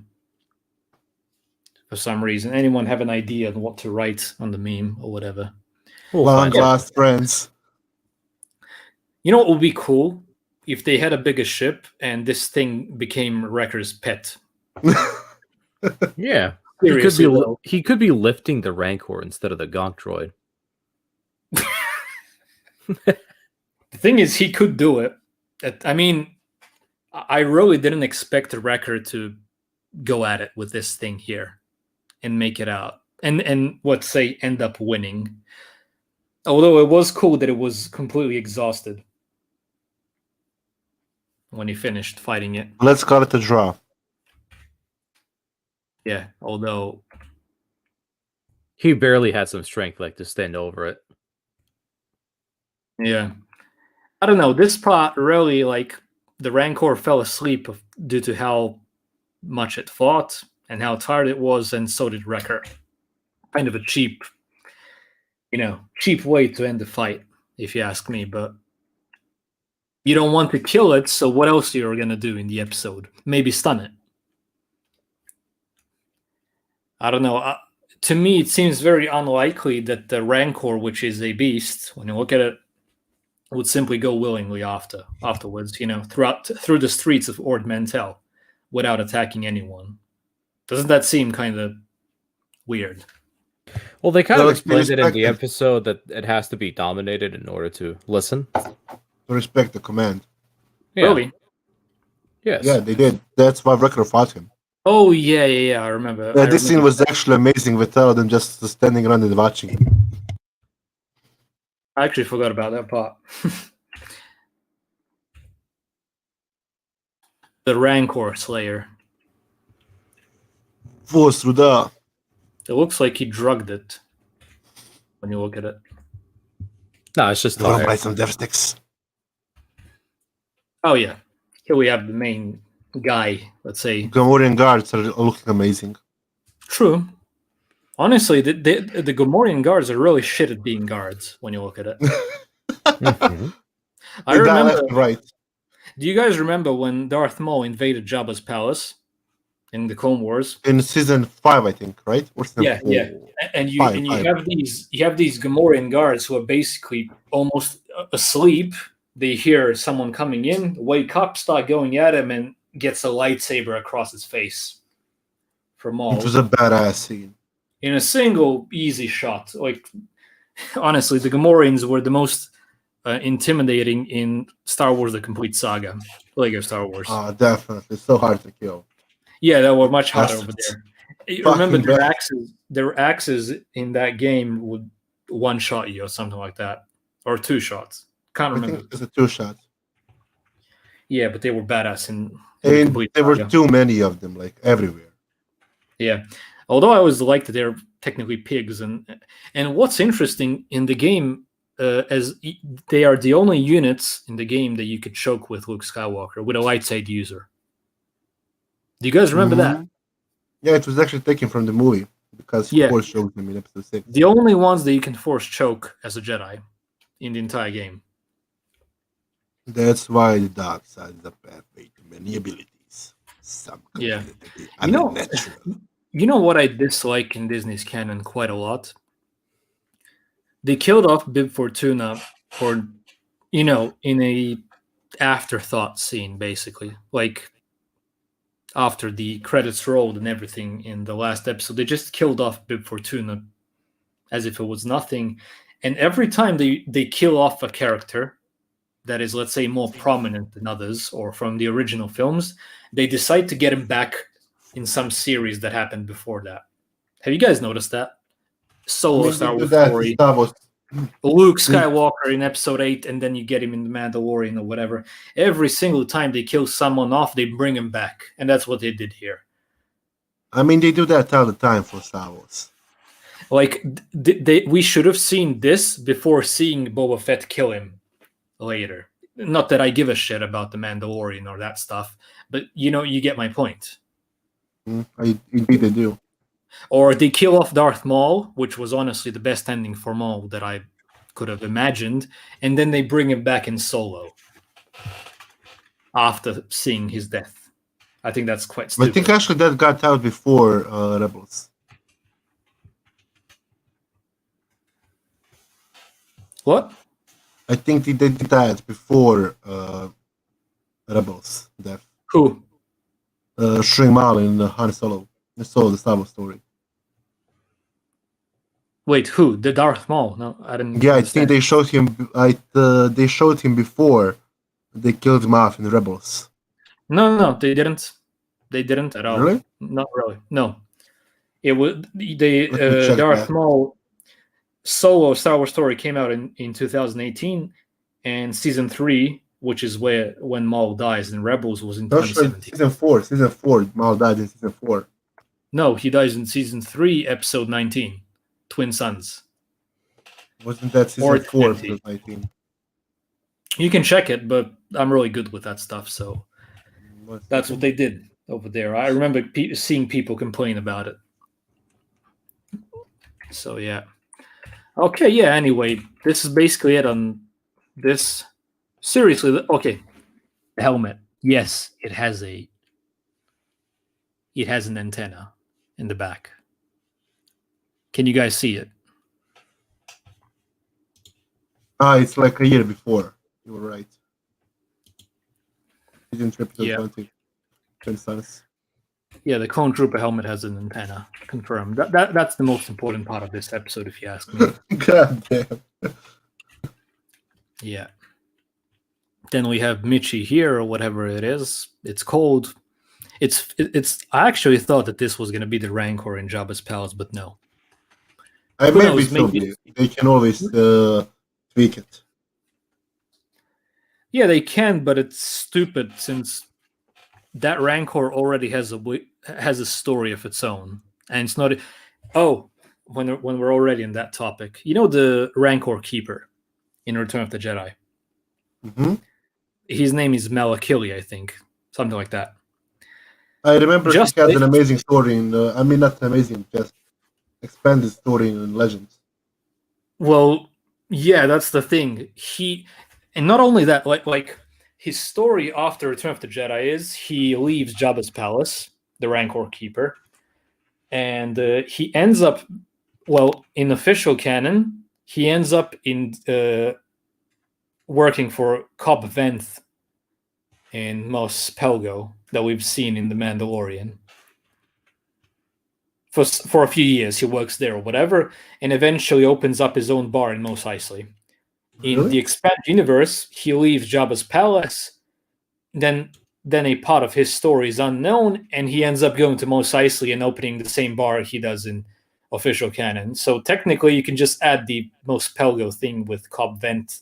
For some reason, anyone have an idea on what to write on the meme or whatever? Long lost friends. You know what would be cool? If they had a bigger ship and this thing became Wrecker's pet. Yeah. He could be lifting the Rancor instead of the Gonk droid. The thing is, he could do it. I mean, I really didn't expect the Wrecker to go at it with this thing here and make it out. And end up winning. Although it was cool that it was completely exhausted when he finished fighting it. Let's call it a draw. Yeah, although He barely had some strength, like, to stand over it. yeah, I don't know. This part really like the Rancor fell asleep due to how much it fought and how tired it was, and so did Wrecker. Kind of a cheap, cheap way to end the fight, if you ask me. But you don't want to kill it, so what else you're gonna do in the episode? Maybe stun it. I don't know. To me, it seems very unlikely that the Rancor, which is a beast, when you look at it, would simply go willingly afterwards, through the streets of Ord Mantell without attacking anyone. Doesn't that seem kind of weird? Well, they kind Well, of it's been explained it in the respected. episode that it has to be dominated in order to listen. To respect the command. Yeah. Really? Yes. Yeah, they did. That's why Wrecker fought him. Oh yeah. I remember. This scene was actually amazing without them just standing around and watching him. I actually forgot about that part. The Rancor Slayer. Force through the. It looks like he drugged it when you look at it. No, it's just I want to buy tired. some death sticks. Oh yeah. Here we have the main guy, let's say. Gamorrean guards are looking amazing. True. Honestly, the Gamorrean guards are really shit at being guards when you look at it. Mhm. I They die remember. left and right. Do you guys remember when Darth Maul invaded Jabba's palace in the Clone Wars? In season 5, I think, right? Or season Yeah, 4. yeah. And you Five, and you five. have these Gamorrean guards who are basically almost asleep. They hear someone coming in, wake up, start going at him, and gets a lightsaber across his face for Maul It was a badass scene. in a single easy shot. Like honestly, the Gamorreans were the most intimidating in Star Wars: The Complete Saga, Lego Star Wars. Definitely. So hard to kill. Yeah, they were much harder That's over there. You fucking remember bad. their axes in that game would one shot you or something like that, or two shots. Can't I remember. think it's a 2-shot. Yeah, but they were badass in the And Complete there were Saga. too many of them, like everywhere. Yeah, although I always liked that they're technically pigs, and what's interesting in the game, they are the only units in the game that you could choke with Luke Skywalker with a lightsaber user. Do you guys remember that? Mhm. Yeah, it was actually taken from the movie because Yeah. Force showed them in episode 6. The only ones that you can force choke as a Jedi in the entire game. That's why the dark side is a pathway to many abilities. Some Yeah. completely You know- unnatural. You know what I dislike in Disney's canon quite a lot? They killed off Bib Fortuna for, in a afterthought scene, basically. Like, after the credits rolled and everything in the last episode, they just killed off Bib Fortuna as if it was nothing. And every time they kill off a character that is, let's say, more prominent than others or from the original films, they decide to get him back in some series that happened before that. Have you guys noticed that? Solo Star they do Wars that in story, Star Wars. Luke Skywalker in episode 8, and then you get him in The Mandalorian or whatever. Every single time they kill someone off, they bring him back. And that's what they did here. I mean, they do that all the time for Star Wars. Like, we should have seen this before seeing Boba Fett kill him later. Not that I give a shit about The Mandalorian or that stuff, but you get my point. Indeed, they do. Or they kill off Darth Maul, which was honestly the best ending for Maul that I could have imagined, and then they bring him back in Solo after seeing his death. I think that's quite I stupid. think actually that got out before Rebels. What? I think they did that before Rebels death. Who? Shri Mal in Han Solo. The Star Wars story. Wait, who? The Darth Maul? No, I didn't. Yeah, I understand. think they showed him. They showed him before they killed him off in Rebels. No, they didn't. They didn't at all. Really? Not really. No. It was Let me check Darth that. Maul Solo Star Wars story came out in 2018, and season 3, which is when Maul dies in Rebels, was in No, sure, 2017. season 4. Season 4. Mal died in season 4. No, he dies in season 3, episode 19, Twin Sons. Wasn't that Or season 4, 20. episode 19? You can check it, but I'm really good with that stuff, so One that's what second. they did over there. I remember seeing people complain about it. So yeah. Okay, yeah, anyway, this is basically it on this. Seriously, okay. The helmet. Yes, it has an antenna in the back. Can you guys see it? It's like a year before. You were right. Season 3, episode Yeah. 20. Twin Sons. Yeah, the Clone Trooper helmet has an antenna. Confirmed. That's the most important part of this episode, if you ask me. God damn. Yeah. Then we have Michi here, or whatever it is. It's cold. It's. I actually thought that this was going to be the Rancor in Jabba's palace, but no. Who Maybe knows, so. maybe- They can always tweak it. Yeah, they can, but it's stupid since that Rancor already has a story of its own, and it's not. Oh, when we're already in that topic, you know the Rancor Keeper in Return of the Jedi. Hmm. His name is Malakili, I think, something like that. I remember Just he had like- an amazing story in. I mean, not amazing, just expanded story in Legends. Well, yeah, that's the thing. And not only that, like his story after Return of the Jedi is he leaves Jabba's palace, the Rancor Keeper, and he ends up, well, in official canon, he ends up in working for Cobb Vanth in Mos Pelgo that we've seen in The Mandalorian. For a few years, he works there or whatever, and eventually opens up his own bar in Mos Eisley. In Really? the expanded universe, he leaves Jabba's palace. Then a part of his story is unknown, and he ends up going to Mos Eisley and opening the same bar he does in official canon. So technically, you can just add the Mos Pelgo thing with Cobb Vent.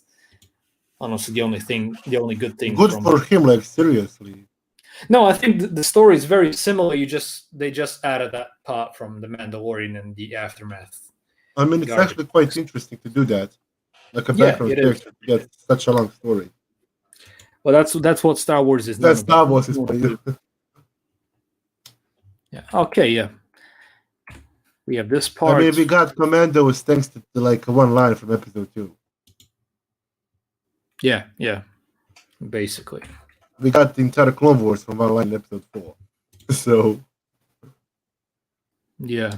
Honestly, the only good thing. Good from for him, like seriously. No, I think the story is very similar. They just added that part from the Mandalorian and the aftermath. I mean, it's Garbage. actually quite interesting to do that. Like a Yeah, background it is. character to get such a long story. Well, that's what Star Wars is. known That's Star about. Wars is for you. Yeah. Okay. Yeah. We have this I part. mean, we got Commandos thanks to like one line from episode 2. Yeah. Basically. We got the entire Clone Wars from one line in episode 4. So, Yeah.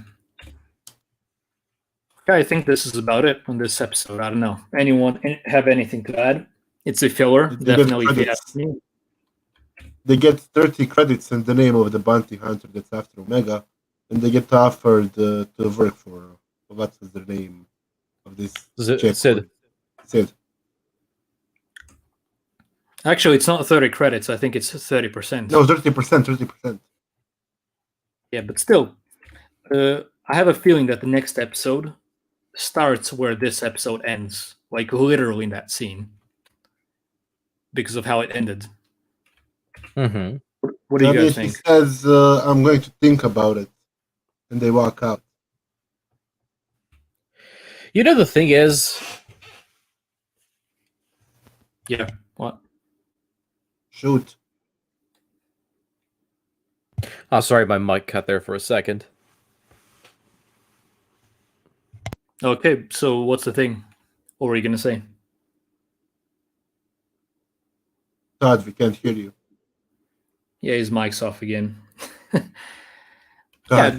Okay, I think this is about it on this episode. I don't know. Anyone have anything to add? It's a filler, Did you get definitely. If you credits? ask me. they get 30 credits in the name of the bounty hunter that's after Omega, and they get offered to work for what's the name of this chick? Sid. Sid. Actually, it's not 30 credits. I think it's 30%. No, 30%. Yeah, but still, I have a feeling that the next episode starts where this episode ends, like literally in that scene, because of how it ended. Mm-hmm. What do you I mean, guys he think? says, I'm going to think about it, and they walk out. You know, the thing is, Yeah. What? Shoot. oh, sorry, my mic cut there for a second. Okay, so what's the thing? What were you gonna say? Todd, we can't hear you. Yeah, his mic's off again. Todd, That's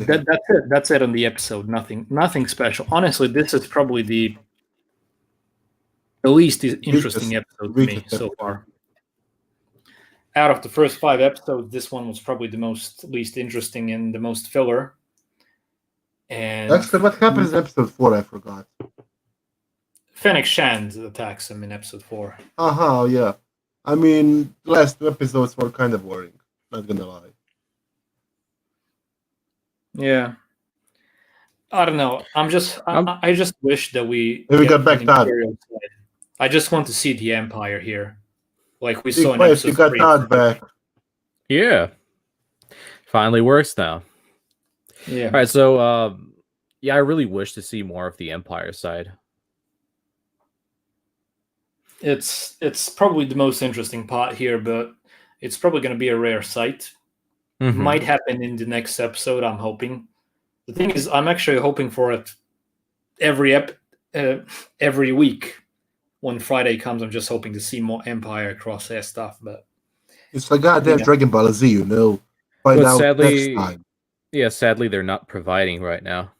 it. That's it on the episode. Nothing special. Honestly, this is probably the least interesting episode to me weakest so episode. far. Out of the first 5 episodes, this one was probably the least interesting and the most filler. And Actually, what happens in episode 4? I forgot. Fennec Shand attacks him in episode 4. Yeah. I mean, last 2 episodes were kind of boring. Not gonna lie. Yeah. I don't know. I just wish that we Hey, we get got back an Todd. Imperial side. I just want to see the Empire here, like we Big saw in place, you episode got 3. Todd back. Yeah. Finally works now. Yeah. All right, so yeah, I really wish to see more of the Empire side. It's probably the most interesting part here, but it's probably going to be a rare sight. Mhm. Might happen in the next episode. I'm hoping. The thing is, I'm actually hoping for it every week. When Friday comes, I'm just hoping to see more Empire Crosshair stuff. But It's like goddamn Yeah. Dragon Ball Z, you know. Find But out next sadly, time. yeah, sadly they're not providing right now.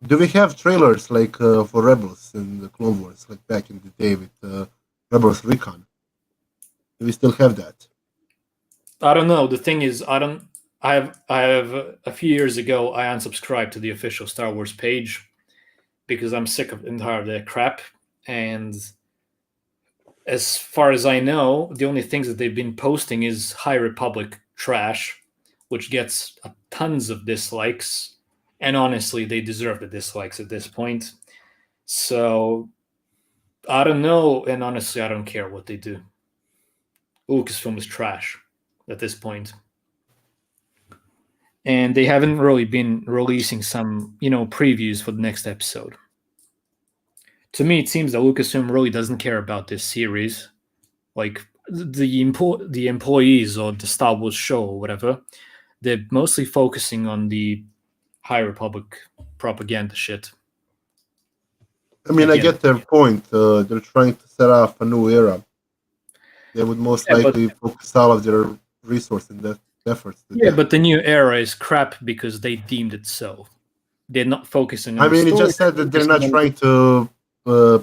Do we have trailers like for Rebels and the Clone Wars, like back in the day with Rebels Recon? Do we still have that? I don't know. The thing is, I don't. I have a few years ago I unsubscribed to the official Star Wars page because I'm sick of entire their crap. And as far as I know, the only things that they've been posting is High Republic trash, which gets tons of dislikes. And honestly, they deserve the dislikes at this point. So I don't know, and honestly, I don't care what they do. Lucasfilm is trash at this point. And they haven't really been releasing some, previews for the next episode. To me, it seems that Lucasfilm really doesn't care about this series. Like the employees or the Star Wars show or whatever, they're mostly focusing on the High Republic propaganda shit. I mean, I Again. get their point. They're trying to set off a new era. They would most Yeah, but- likely focus all of their resources and efforts. To Yeah, that. but the new era is crap because they deemed it so. They're not focusing on I the mean, it story. just said that they're focusing not on- trying to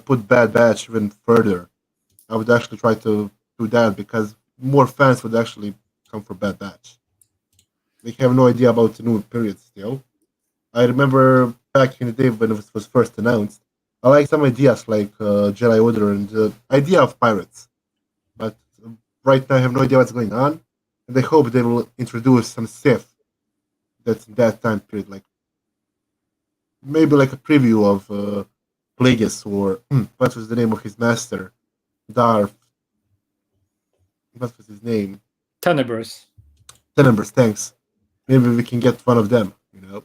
put Bad Batch even further. I would actually try to do that because more fans would actually come for Bad Batch. They have no idea about the new period still. I remember back in the day when it was first announced, I like some ideas like Jedi Order and the idea of pirates. But right now I have no idea what's going on. And I hope they will introduce some Sith that's in that time period, like maybe like a preview of Plagueis or what was the name of his master? Darth. What was his name? Tenebris. Tenebris, thanks. Maybe we can get one of them, you know?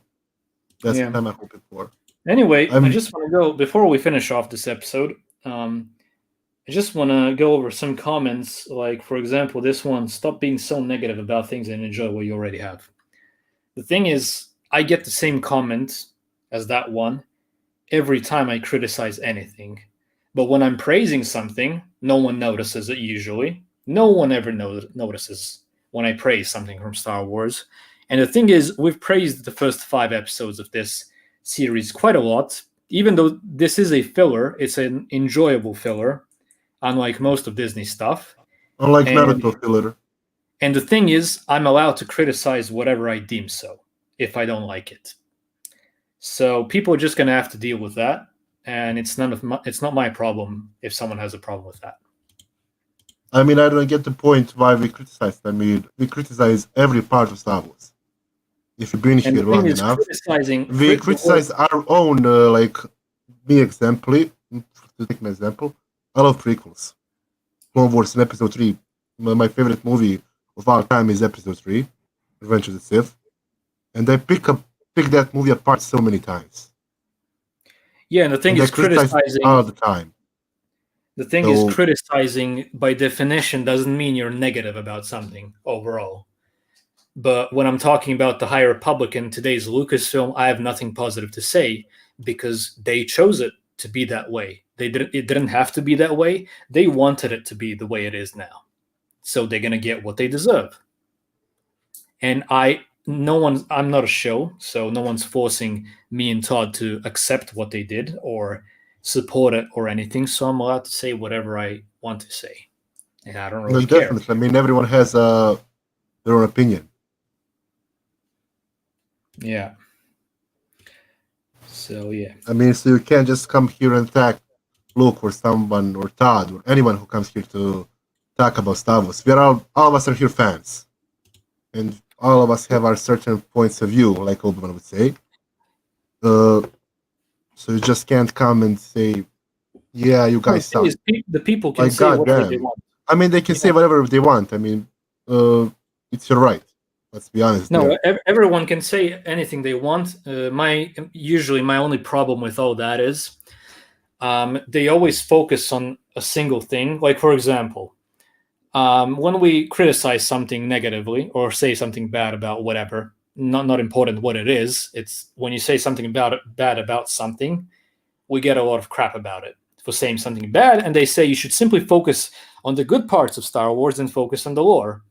That's Yeah. what I'm hoping for. Anyway, I I'm- just want to go before we finish off this episode. I just want to go over some comments. Like, for example, this one: stop being so negative about things and enjoy what you already have. The thing is, I get the same comment as that one every time I criticize anything. But when I'm praising something, no one notices it usually. No one ever notices when I praise something from Star Wars. And the thing is, we've praised the first 5 episodes of this series quite a lot. Even though this is a filler, it's an enjoyable filler, unlike most of Disney stuff. Unlike And- Naruto filler. And the thing is, I'm allowed to criticize whatever I deem so if I don't like it. So people are just going to have to deal with that, and it's not my problem if someone has a problem with that. I mean, I don't get the point why we criticize. I mean, we criticize every part of Star Wars. If you've been And here the long thing is, enough, criticizing we criticize our own, like me exemplary, to take an example, I love prequels. Clone Wars in Episode 3. My favorite movie of all time is Episode 3, Revenge of the Sith. And I pick that movie apart so many times. Yeah, and the thing And I is, criticize criticizing. all the time. The thing So- is, criticizing by definition doesn't mean you're negative about something overall. But when I'm talking about the High Republic in today's Lucasfilm, I have nothing positive to say because they chose it to be that way. It didn't have to be that way. They wanted it to be the way it is now. So they're gonna get what they deserve. And I'm not a show, so no one's forcing me and Todd to accept what they did or support it or anything. So I'm allowed to say whatever I want to say. And I don't really No, care. definitely. I mean, everyone has their own opinion. Yeah. So yeah. I mean, so you can't just come here and attack Luke or someone or Todd or anyone who comes here to talk about Star Wars. We're all of us are here fans. And all of us have our certain points of view, like Obi-Wan would say. So you just can't come and say, yeah, you guys The thing suck. is, the people can Like, say whatever they goddamn. want. I mean, they can say whatever they want. I mean, it's your right. Let's be honest. No, There. everyone can say anything they want. My only problem with all that is they always focus on a single thing. Like, for example, when we criticize something negatively or say something bad about whatever, not important what it is. It's when you say something bad about something, we get a lot of crap about it for saying something bad, and they say you should simply focus on the good parts of Star Wars and focus on the lore.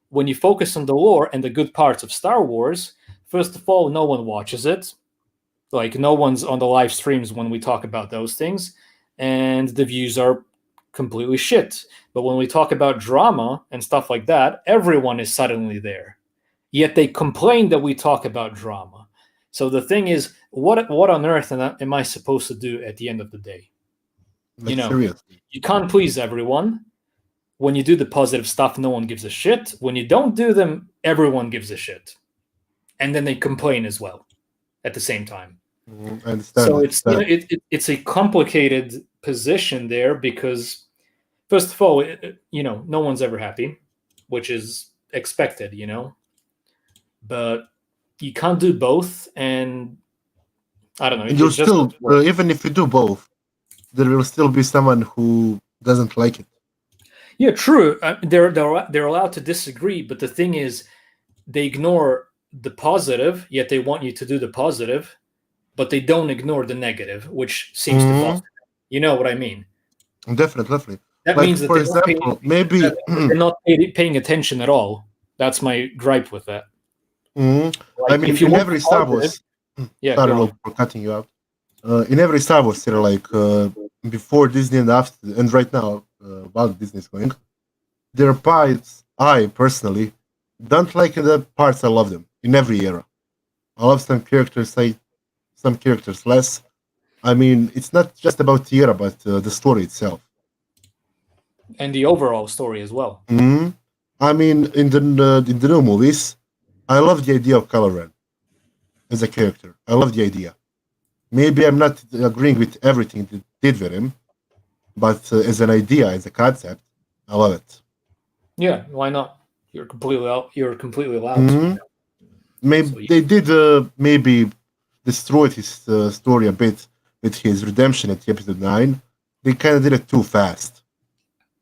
When you focus on the lore and the good parts of Star Wars, first of all, no one watches it. Like, no one's on the live streams when we talk about those things, and the views are completely shit. But when we talk about drama and stuff like that, everyone is suddenly there. Yet they complain that we talk about drama. So the thing is, what on earth am I supposed to do at the end of the day? Like, seriously. You can't please everyone. When you do the positive stuff, no one gives a shit. When you don't do them, everyone gives a shit. And then they complain as well at the same time. I understand. So it's a complicated position there because, first of all, no one's ever happy, which is expected, but you can't do both, and I don't know. And you'll still, even if you do both, there will still be someone who doesn't like it. Yeah, true. They're allowed to disagree, but the thing is, they ignore the positive, yet they want you to do the positive, but they don't ignore the negative, which seems to foster them. You know what I mean? Definitely. That like, means that for example, maybe they're not paying attention at all. That's my gripe with that. Like, I mean, in every Star Wars, sorry for cutting you out. In every Star Wars series, like before Disney and after, and right now, while Disney is going, their parts, I personally don't like the parts. I love them in every era. I love some characters, some characters less. I mean, it's not just about the era, but the story itself. And the overall story as well. I mean, in the new movies, I love the idea of Kylo Ren as a character. I love the idea. Maybe I'm not agreeing with everything they did with him, but as an idea, as a concept, I love it. Yeah, why not? You're completely allowed to. Maybe so, they did maybe destroyed his story a bit with his redemption at episode 9. They kind of did it too fast.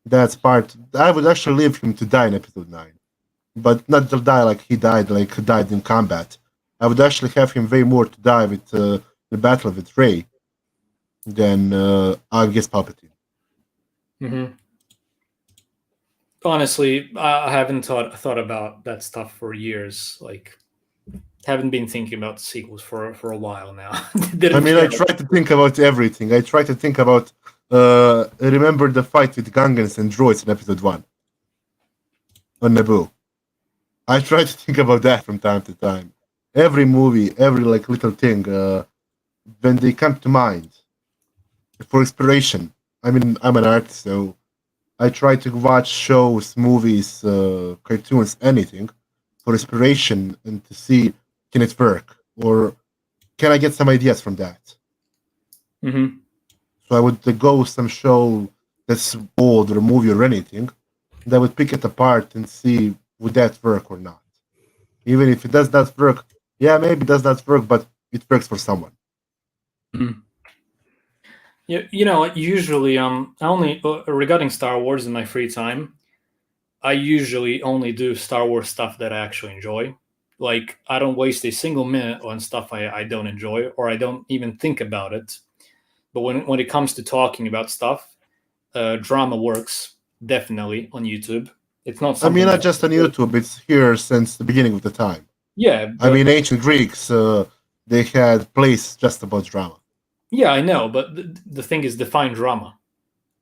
That's part. I would actually leave him to die in episode 9, but not to die like he died in combat. I would actually have him way more to die with the battle with Rey than I guess Palpatine. Honestly, I haven't thought about that stuff for years. Like, haven't been thinking about the sequels for a while now. I mean, I try to think about everything. I try to think about. Remember the fight with Gungans and droids in episode 1 on Naboo. I try to think about that from time to time. Every movie, every little thing, when they come to mind for inspiration. I mean, I'm an artist, so I try to watch shows, movies, cartoons, anything for inspiration and to see, can it work, or can I get some ideas from that? So I would go some show that's old or a movie or anything, and I would pick it apart and see would that work or not. Even if it does not work, yeah, maybe it does not work, but it works for someone. Yeah, usually I only regarding Star Wars in my free time, I usually only do Star Wars stuff that I actually enjoy. Like, I don't waste a single minute on stuff I don't enjoy, or I don't even think about it. But when it comes to talking about stuff, drama works definitely on YouTube. It's not something. I mean, not just on YouTube. It's here since the beginning of the time. Yeah. I mean, ancient Greeks, they had plays just about drama. Yeah, I know, but the thing is, define drama.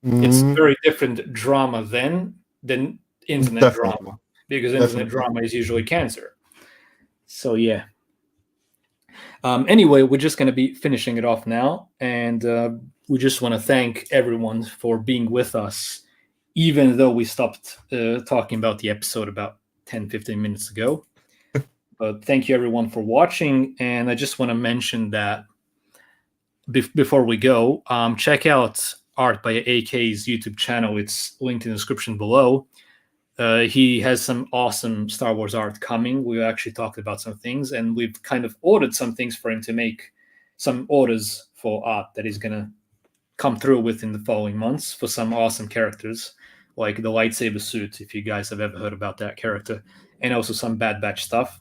It's very different drama than internet drama, because internet drama is usually cancer. So yeah. Anyway, we're just going to be finishing it off now, and we just want to thank everyone for being with us, even though we stopped talking about the episode about 10-15 minutes ago. But thank you everyone for watching, and I just want to mention that before we go, check out Art by AK's YouTube channel. It's linked in the description below. He has some awesome Star Wars art coming. We actually talked about some things, and we've kind of ordered some things for him to make some orders for art that he's going to come through with in the following months for some awesome characters, like the lightsaber suit, if you guys have ever heard about that character, and also some Bad Batch stuff.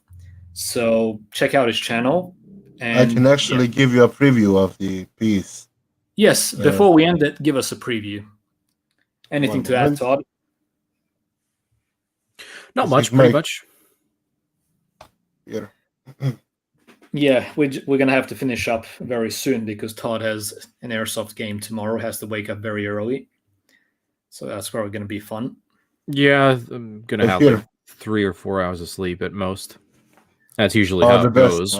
So check out his channel. And I can actually give you a preview of the piece. Yes, before we end it, give us a preview. Anything to add, Todd? Not much, pretty much. Here. Yeah, we're going to have to finish up very soon because Todd has an airsoft game tomorrow, has to wake up very early. So that's probably going to be fun. Yeah, I'm going to have like 3 or 4 hours of sleep at most. That's usually how it goes.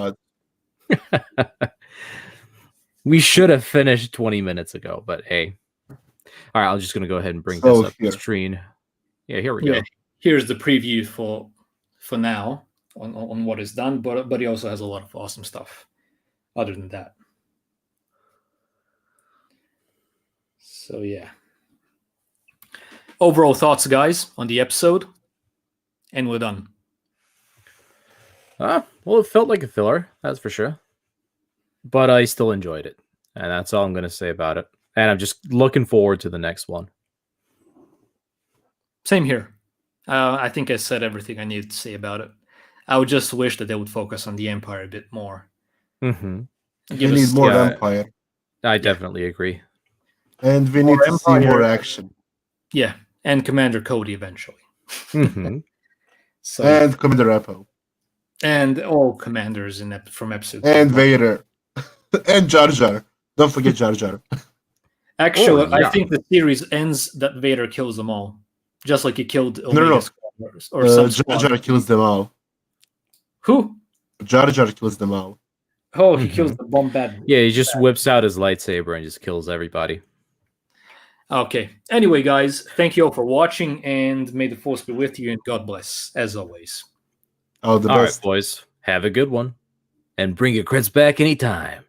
We should have finished 20 minutes ago, but hey. All right, I'm just going to go ahead and bring this up the screen. Yeah, here we go. Here's the preview for now on what is done, but he also has a lot of awesome stuff other than that. So yeah. Overall thoughts, guys, on the episode, and we're done. Well, it felt like a filler, that's for sure. But I still enjoyed it, and that's all I'm going to say about it. And I'm just looking forward to the next one. Same here. I think I said everything I needed to say about it. I would just wish that they would focus on the Empire a bit more. Mm-hmm. We need more Empire. I definitely agree. And we need to see more action. Yeah, and Commander Cody eventually. Mm-hmm. And Commander Apple. And all commanders from episode 2. And Vader. And Jar Jar. Don't forget Jar Jar. Actually, I think the series ends that Vader kills them all. Just like he killed Omega Squadrons. Or Jar Jar kills them all. Who? Jar Jar kills them all. Oh, he kills the Bombad. Yeah, he just whips out his lightsaber and just kills everybody. Okay. Anyway, guys, thank you all for watching, and may the Force be with you, and God bless, as always. All the best. All right, boys. Have a good one. And bring your crits back anytime.